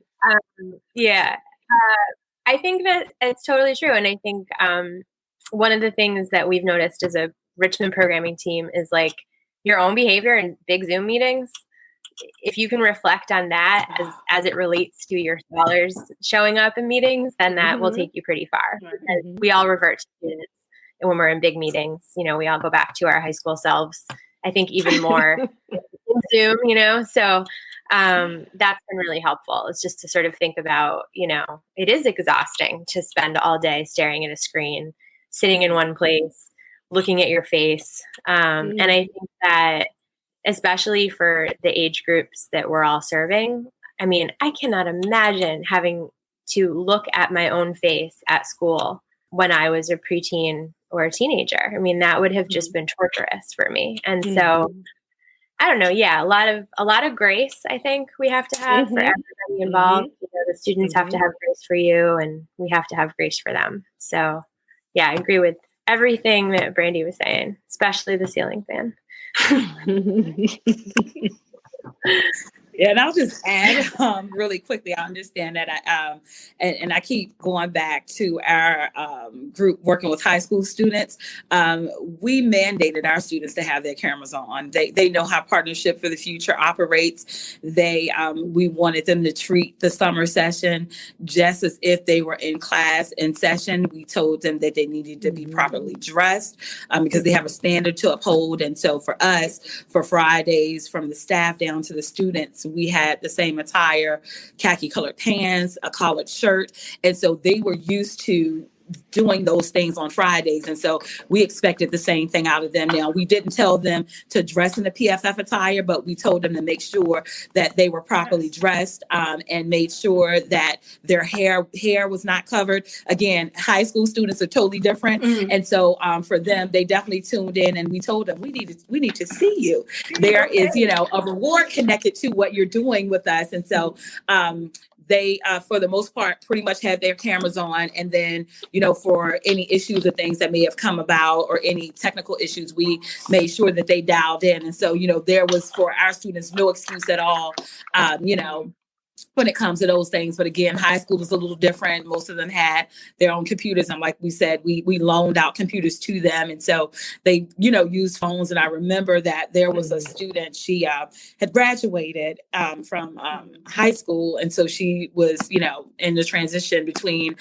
head. I think that it's totally true. And I think one of the things that we've noticed as a Richmond programming team is your own behavior in big Zoom meetings. If you can reflect on that as it relates to your scholars showing up in meetings, then that will take you pretty far. We all revert to students when we're in big meetings. We all go back to our high school selves. I think even more in Zoom, so that's been really helpful. It's just to sort of think about, it is exhausting to spend all day staring at a screen, sitting in one place, looking at your face. And I think that especially for the age groups that we're all serving, I mean, I cannot imagine having to look at my own face at school when I was a preteen or a teenager. I mean, that would have just been torturous for me. And so I don't know. Yeah, a lot of grace, I think we have to have for everybody involved. The students have to have grace for you, and we have to have grace for them. So yeah, I agree with everything that Brandy was saying, especially the ceiling fan. Yeah, and I'll just add really quickly. I understand that and I keep going back to our group working with high school students. We mandated our students to have their cameras on. They know how Partnership for the Future operates. We wanted them to treat the summer session just as if they were in class in session. We told them that they needed to be properly dressed because they have a standard to uphold. And so for us, for Fridays, from the staff down to the students, we had the same attire, khaki colored pants, a collared shirt. And so they were used to doing those things on Fridays. And so we expected the same thing out of them. Now, we didn't tell them to dress in the PFF attire, but we told them to make sure that they were properly dressed and made sure that their hair was not covered. Again, high school students are totally different. And so for them, they definitely tuned in, and we told them, we need to see you. There is, a reward connected to what you're doing with us. And so they, for the most part, pretty much had their cameras on. And then, for any issues or things that may have come about or any technical issues, we made sure that they dialed in. And so, there was, for our students, no excuse at all, when it comes to those things. But again, high school was a little different. Most of them had their own computers. And like we said, we loaned out computers to them. And so they, used phones. And I remember that there was a student, she had graduated from high school. And so she was, in the transition between,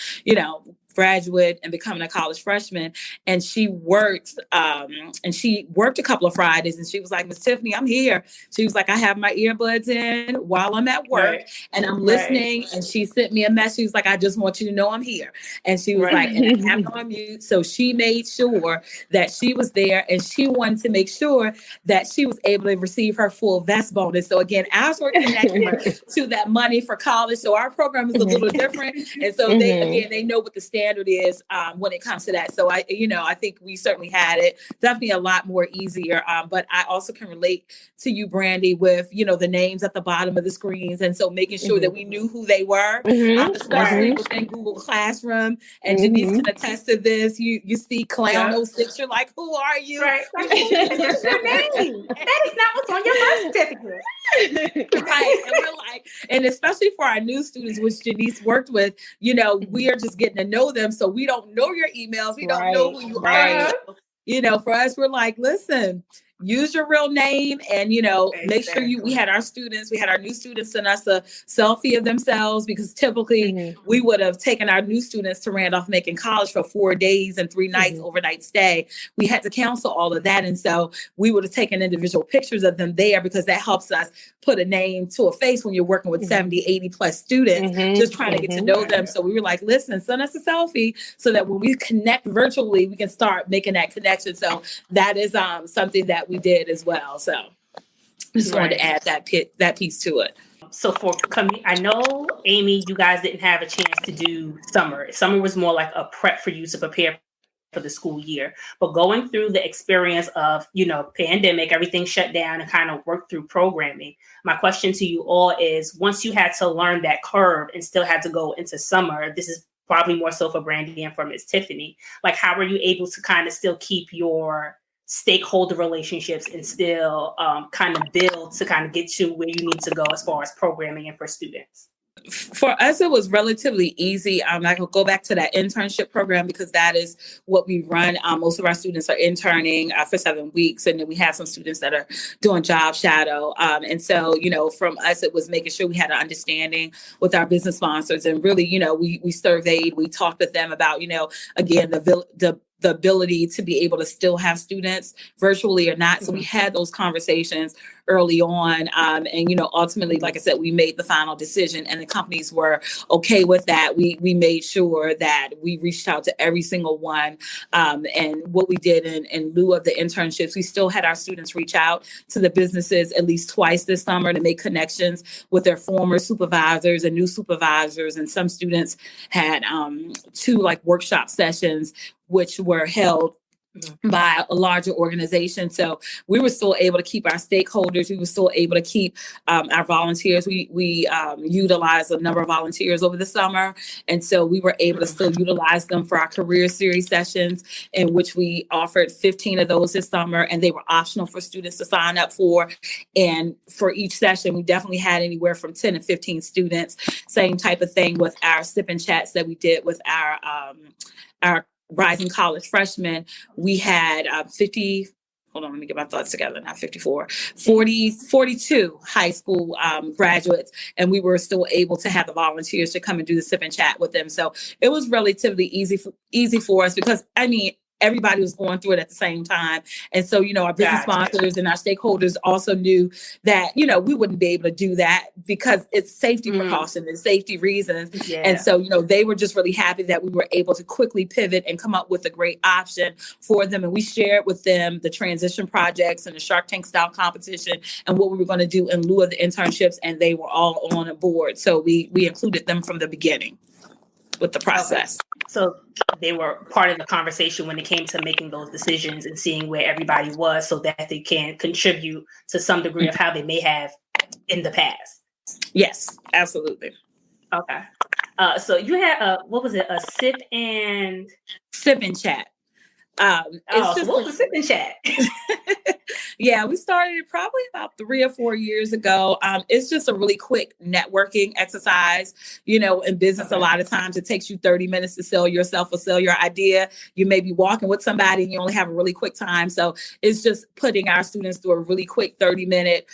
graduate and becoming a college freshman. And she worked a couple of Fridays, and she was like, Miss Tiffany, I'm here. She was like, I have my earbuds in while I'm at work and I'm listening. And she sent me a message. She was like, I just want you to know I'm here. And she was like, and I have it on mute. So she made sure that she was there, and she wanted to make sure that she was able to receive her full vest bonus. So again, ours were connected to that money for college. So our program is a little different. And so they know what the standard is when it comes to that. So I think we certainly had it definitely a lot more easier. But I also can relate to you, Brandy, with, the names at the bottom of the screens. And so making sure that we knew who they were, especially within Google Classroom. And Janice can attest to this. You see Clown 06, you're like, who are you? Right. What's your name? That is not what's on your birth certificate. Right. And we're like, and especially for our new students, which Janice worked with, we are just getting to know them. So we don't know your emails. We don't know who you are. So, for us, we're like, listen, use your real name and, make sure we had our new students send us a selfie of themselves, because typically we would have taken our new students to Randolph-Macon College for 4 days and 3 nights overnight stay. We had to cancel all of that. And so we would have taken individual pictures of them there, because that helps us put a name to a face when you're working with 70, 80 plus students, just trying to get to know them. So we were like, listen, send us a selfie so that when we connect virtually, we can start making that connection. So that is something that we did as well. So just wanted to add that piece to it. So I know, Amy, you guys didn't have a chance to do summer. Summer was more like a prep for you to prepare for the school year. But going through the experience of, pandemic, everything shut down, and kind of work through programming, my question to you all is, once you had to learn that curve and still had to go into summer, this is probably more so for Brandy and for Ms. Tiffany, like, how were you able to kind of still keep your stakeholder relationships and still kind of build to kind of get you where you need to go as far as programming and for students? For us, it was relatively easy. I could go back to that internship program, because that is what we run. Most of our students are interning for 7 weeks. And then we have some students that are doing job shadow. And so, from us, it was making sure we had an understanding with our business sponsors. And really, we surveyed, we talked with them about, again, the ability to be able to still have students virtually or not. So we had those conversations early on. And, ultimately, like I said, we made the final decision, and the companies were okay with that. We made sure that we reached out to every single one. And what we did in lieu of the internships, we still had our students reach out to the businesses at least twice this summer to make connections with their former supervisors and new supervisors. And some students had 2 workshop sessions, which were held by a larger organization. So we were still able to keep our stakeholders. We were still able to keep our volunteers. We utilized a number of volunteers over the summer. And so we were able to still utilize them for our career series sessions, in which we offered 15 of those this summer, and they were optional for students to sign up for. And for each session, we definitely had anywhere from 10 to 15 students. Same type of thing with our sip and chats that we did with our rising college freshmen. We had 50, hold on, let me get my thoughts together, not 54, 42 high school graduates. And we were still able to have the volunteers to come and do the sip and chat with them. So it was relatively easy for us because, I mean, everybody was going through it at the same time. And so, our business sponsors and our stakeholders also knew that, we wouldn't be able to do that because it's safety precautions and safety reasons. Yeah. And so, they were just really happy that we were able to quickly pivot and come up with a great option for them. And we shared with them the transition projects and the Shark Tank style competition and what we were going to do in lieu of the internships. And they were all on board. So we included them from the beginning with the process. Okay. So they were part of the conversation when it came to making those decisions and seeing where everybody was so that they can contribute to some degree of how they may have in the past. Yes, absolutely. Okay. So you had what was it? A sip and chat. It's just what was sip and chat? Yeah, we started it probably about 3 or 4 years ago. It's just a really quick networking exercise. In business, a lot of times it takes you 30 minutes to sell yourself or sell your idea. You may be walking with somebody and you only have a really quick time. So it's just putting our students through a really quick 30-minute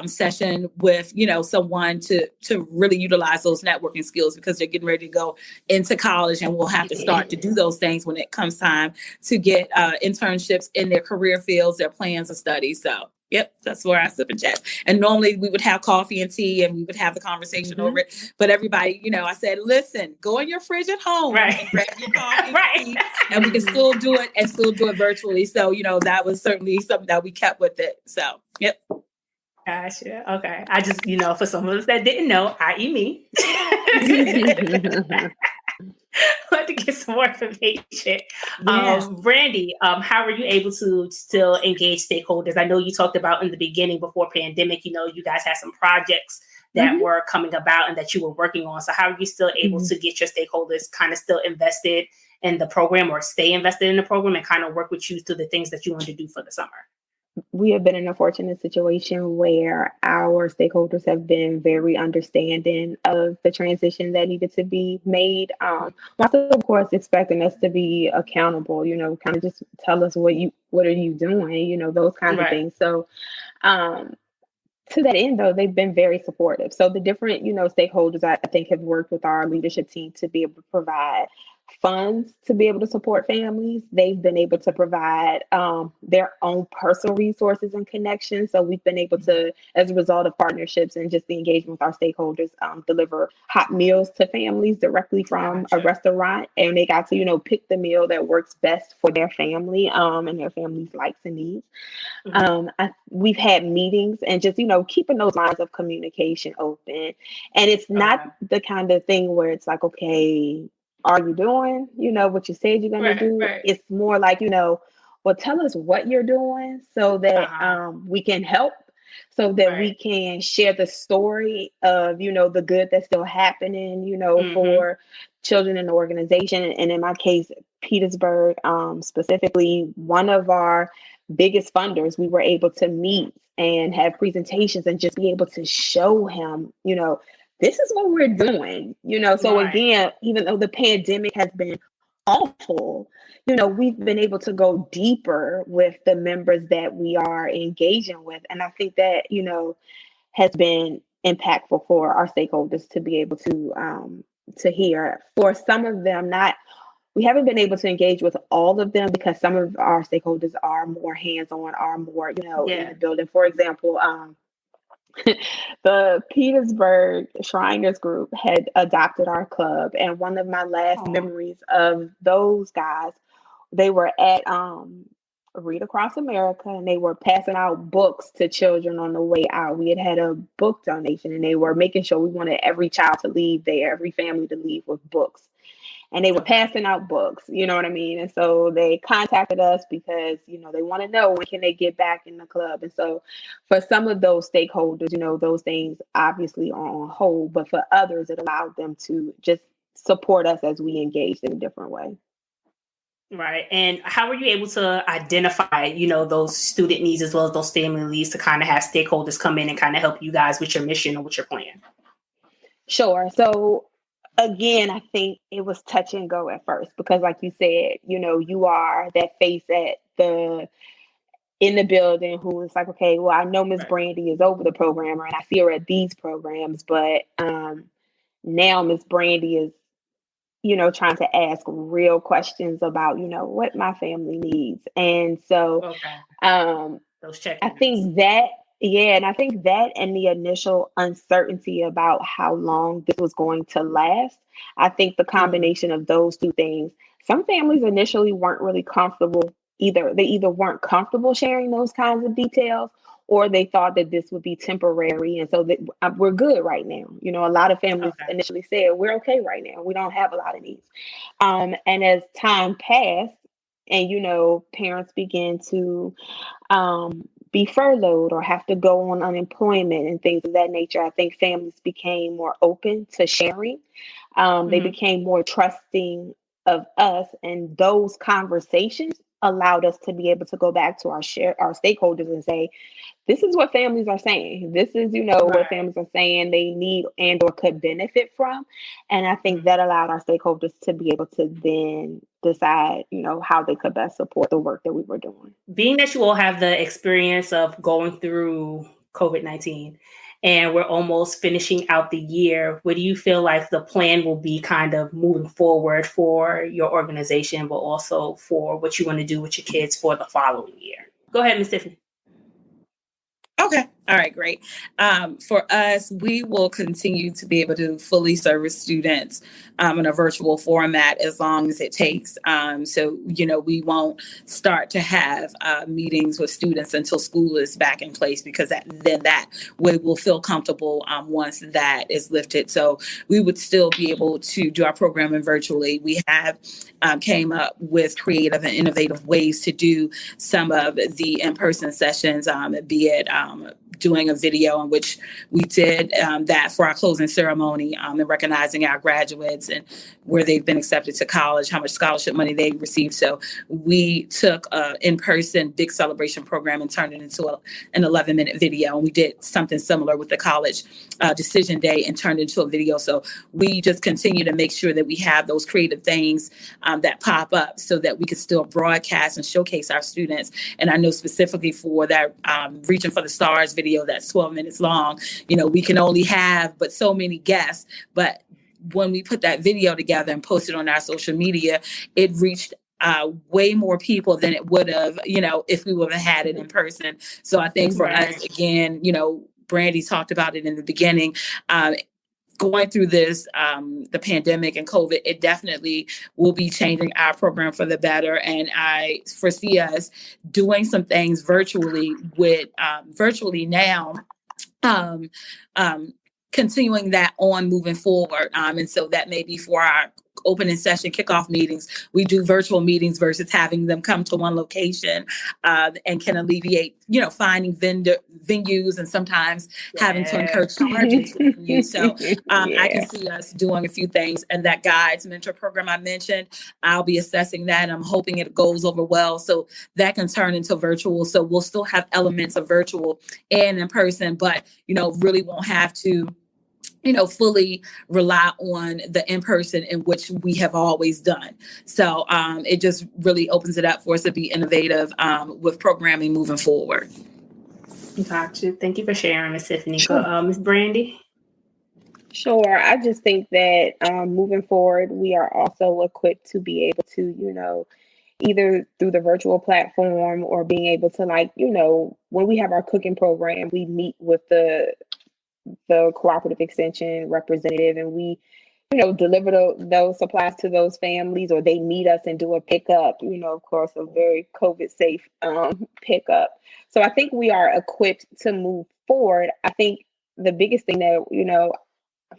session with, someone to really utilize those networking skills because they're getting ready to go into college and we'll have to start to do those things when it comes time to get internships in their career fields, their plans of study. So, yep, that's where I sip and chat. And normally we would have coffee and tea and we would have the conversation over it. But everybody, I said, listen, go in your fridge at home and grab your coffee and tea, and we can still do it virtually. So, that was certainly something that we kept with it. So, yep. Gotcha. Okay. I just, for some of us that didn't know, i.e. me, want to get some more information. Brandy, how were you able to still engage stakeholders? I know you talked about in the beginning before pandemic, you guys had some projects that were coming about and that you were working on. So how are you still able to get your stakeholders kind of still invested in the program or stay invested in the program and kind of work with you through the things that you want to do for the summer? We have been in a fortunate situation where our stakeholders have been very understanding of the transition that needed to be made. Also, of course, expecting us to be accountable, kind of just tell us what are you doing, those kinds of things. So to that end, though, they've been very supportive. So the different, stakeholders, I think, have worked with our leadership team to be able to provide funds to be able to support families. They've been able to provide their own personal resources and connections. So we've been able to, as a result of partnerships and just the engagement with our stakeholders, deliver hot meals to families directly from a restaurant. And they got to, pick the meal that works best for their family and their family's likes and needs. We've had meetings and just, keeping those lines of communication open. And it's not the kind of thing where it's like, okay, are you doing, what you said you're going to do? Right. It's more like, well, tell us what you're doing so that we can help, so that we can share the story of, the good that's still happening, for children in the organization. And in my case, Petersburg, specifically, one of our biggest funders, we were able to meet and have presentations and just be able to show him, this is what we're doing, so again, even though the pandemic has been awful, we've been able to go deeper with the members that we are engaging with. And I think that, has been impactful for our stakeholders to be able to hear. For some of them, we haven't been able to engage with all of them because some of our stakeholders are more hands-on, are more, in the building. For example, the Petersburg Shriners group had adopted our club. And one of my last memories of those guys, they were at Read Across America and they were passing out books to children on the way out. We had a book donation and they were making sure we wanted every child to leave there, every family to leave with books. and they were Okay. passing out books, you know what I mean? And so they contacted us because, they want to know when can they get back in the club. And so for some of those stakeholders, those things obviously are on hold, but for others, it allowed them to just support us as we engaged in a different way. Right. And how were you able to identify, those student needs as well as those family needs to kind of have stakeholders come in and kind of help you guys with your mission or with your plan? Sure. So again, I think it was touch and go at first because like you said, you are that face in the building who is like, okay, well, I know Miss Right. Brandy is over the programmer and I see her at these programs, but now Miss Brandy is, trying to ask real questions about, what my family needs. And so Okay. Those I check-ins. think that, yeah, and I think that and the initial uncertainty about how long this was going to last, I think the combination of those two things, some families initially weren't really comfortable either. They either weren't comfortable sharing those kinds of details or they thought that this would be temporary. And so that we're good right now. A lot of families Okay. initially said, we're okay right now. We don't have a lot of needs. And as time passed and, parents began to be furloughed or have to go on unemployment and things of that nature, I think families became more open to sharing. They became more trusting of us, and those conversations allowed us to be able to go back to our stakeholders and say, this is what families are saying. This is, what families are saying they need and or could benefit from. And I think that allowed our stakeholders to be able to then decide, how they could best support the work that we were doing. Being that you all have the experience of going through COVID-19 and we're almost finishing out the year, what do you feel like the plan will be kind of moving forward for your organization, but also for what you want to do with your kids for the following year? Go ahead, Ms. Tiffany. Okay. All right, great. For us, we will continue to be able to fully service students in a virtual format as long as it takes. So, we won't start to have meetings with students until school is back in place because that way we'll feel comfortable once that is lifted. So we would still be able to do our programming virtually. We have came up with creative and innovative ways to do some of the in-person sessions, be it doing a video in which we did that for our closing ceremony and recognizing our graduates and where they've been accepted to college, how much scholarship money they received. So we took an in-person big celebration program and turned it into an 11-minute video. And we did something similar with the college decision day and turned it into a video. So we just continue to make sure that we have those creative things that pop up so that we can still broadcast and showcase our students. And I know specifically for that Reaching for the Stars video that's 12 minutes long, we can only have but so many guests. But when we put that video together and posted on our social media, it reached way more people than it would have, if we would have had it in person. So I think for us, again, Brandy talked about it in the beginning, going through this, the pandemic and COVID, it definitely will be changing our program for the better. And I foresee us doing some things virtually now, continuing that on moving forward. And so that may be for our opening session kickoff meetings. We do virtual meetings versus having them come to one location and can alleviate, finding venues and sometimes having to incur charges for venues. So I can see us doing a few things, and that guides mentor program I mentioned, I'll be assessing that. And I'm hoping it goes over well so that can turn into virtual. So we'll still have elements of virtual and in person, but, really won't have to fully rely on the in-person in which we have always done. So it just really opens it up for us to be innovative with programming moving forward. Gotcha. Thank you for sharing, Ms. Tiffany. Sure. Ms. Brandy? Sure. I just think that moving forward, we are also equipped to be able to, either through the virtual platform or being able to when we have our cooking program, we meet with the cooperative extension representative and we deliver those supplies to those families, or they meet us and do a pickup, of course a very COVID safe pickup. So I think we are equipped to move forward. I think the biggest thing that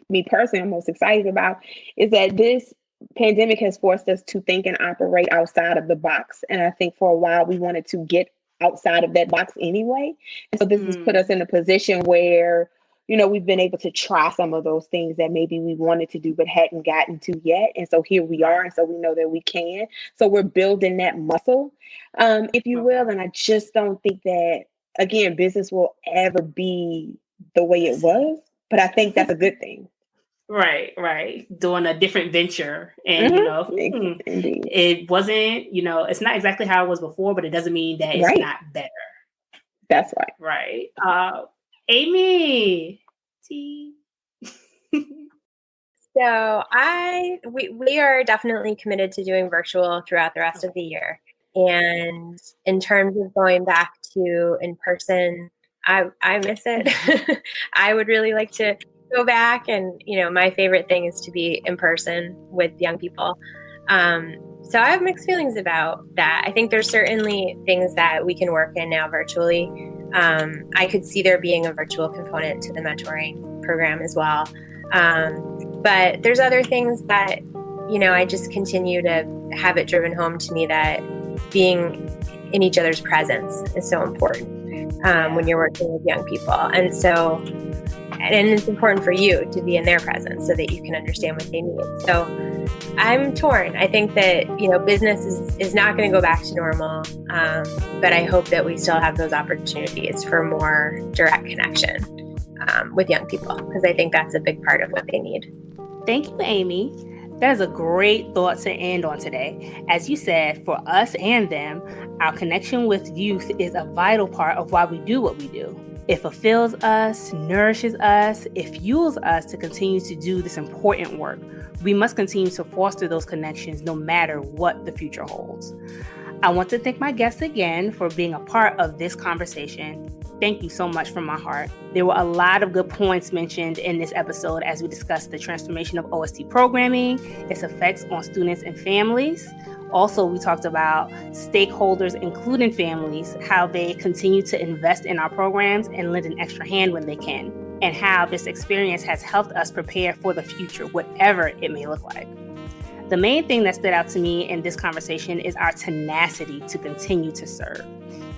me personally I'm most excited about is that this pandemic has forced us to think and operate outside of the box. And I think for a while we wanted to get outside of that box anyway. And so this has put us in a position where, we've been able to try some of those things that maybe we wanted to do but hadn't gotten to yet. And so here we are. And so we know that we can. So we're building that muscle, if you will. And I just don't think that, again, business will ever be the way it was. But I think that's a good thing. Right. Doing a different venture. And, Indeed. It wasn't, it's not exactly how it was before, but it doesn't mean that it's not better. That's right. Right. Amy. T. So we are definitely committed to doing virtual throughout the rest of the year. And in terms of going back to in person, I miss it. I would really like to go back, and my favorite thing is to be in person with young people. So I have mixed feelings about that. I think there's certainly things that we can work in now virtually. I could see there being a virtual component to the mentoring program as well. But there's other things that, I just continue to have it driven home to me that being in each other's presence is so important when you're working with young people. And it's important for you to be in their presence so that you can understand what they need. So I'm torn. I think that, business is not going to go back to normal. But I hope that we still have those opportunities for more direct connection with young people, because I think that's a big part of what they need. Thank you, Amy. That is a great thought to end on today. As you said, for us and them, our connection with youth is a vital part of why we do what we do. It fulfills us, nourishes us, it fuels us to continue to do this important work. We must continue to foster those connections no matter what the future holds. I want to thank my guests again for being a part of this conversation. Thank you so much from my heart. There were a lot of good points mentioned in this episode as we discussed the transformation of OST programming, its effects on students and families. Also, we talked about stakeholders, including families, how they continue to invest in our programs and lend an extra hand when they can, and how this experience has helped us prepare for the future, whatever it may look like. The main thing that stood out to me in this conversation is our tenacity to continue to serve.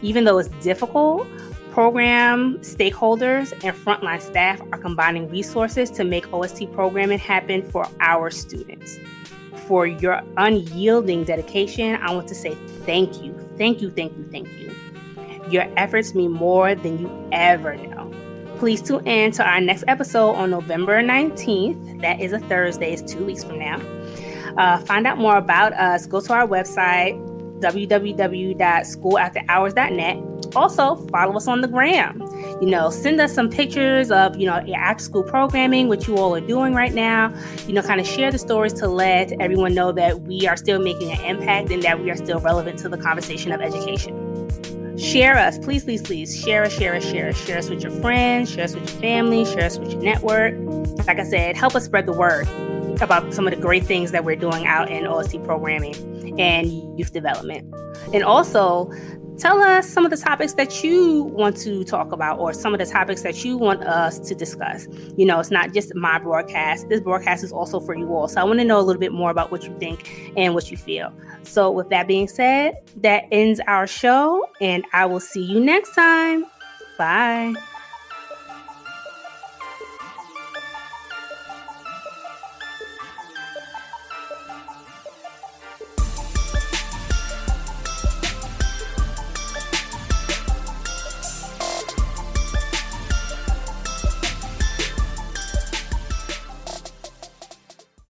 Even though it's difficult, program stakeholders and frontline staff are combining resources to make OST programming happen for our students. For your unyielding dedication, I want to say thank you. Thank you. Your efforts mean more than you ever know. Please tune in to our next episode on November 19th. That is a Thursday. It's 2 weeks from now. Find out more about us. Go to our website, www.schoolafterhours.net. Also, follow us on the gram. Send us some pictures of, your after school programming, what you all are doing right now. Kind of share the stories to let everyone know that we are still making an impact and that we are still relevant to the conversation of education. Share us, please. Share us. Share us with your friends, share us with your family, share us with your network. Like I said, help us spread the word about some of the great things that we're doing out in OST programming and youth development. And also, tell us some of the topics that you want to talk about or some of the topics that you want us to discuss. It's not just my broadcast. This broadcast is also for you all. So I want to know a little bit more about what you think and what you feel. So with that being said, that ends our show, and I will see you next time. Bye.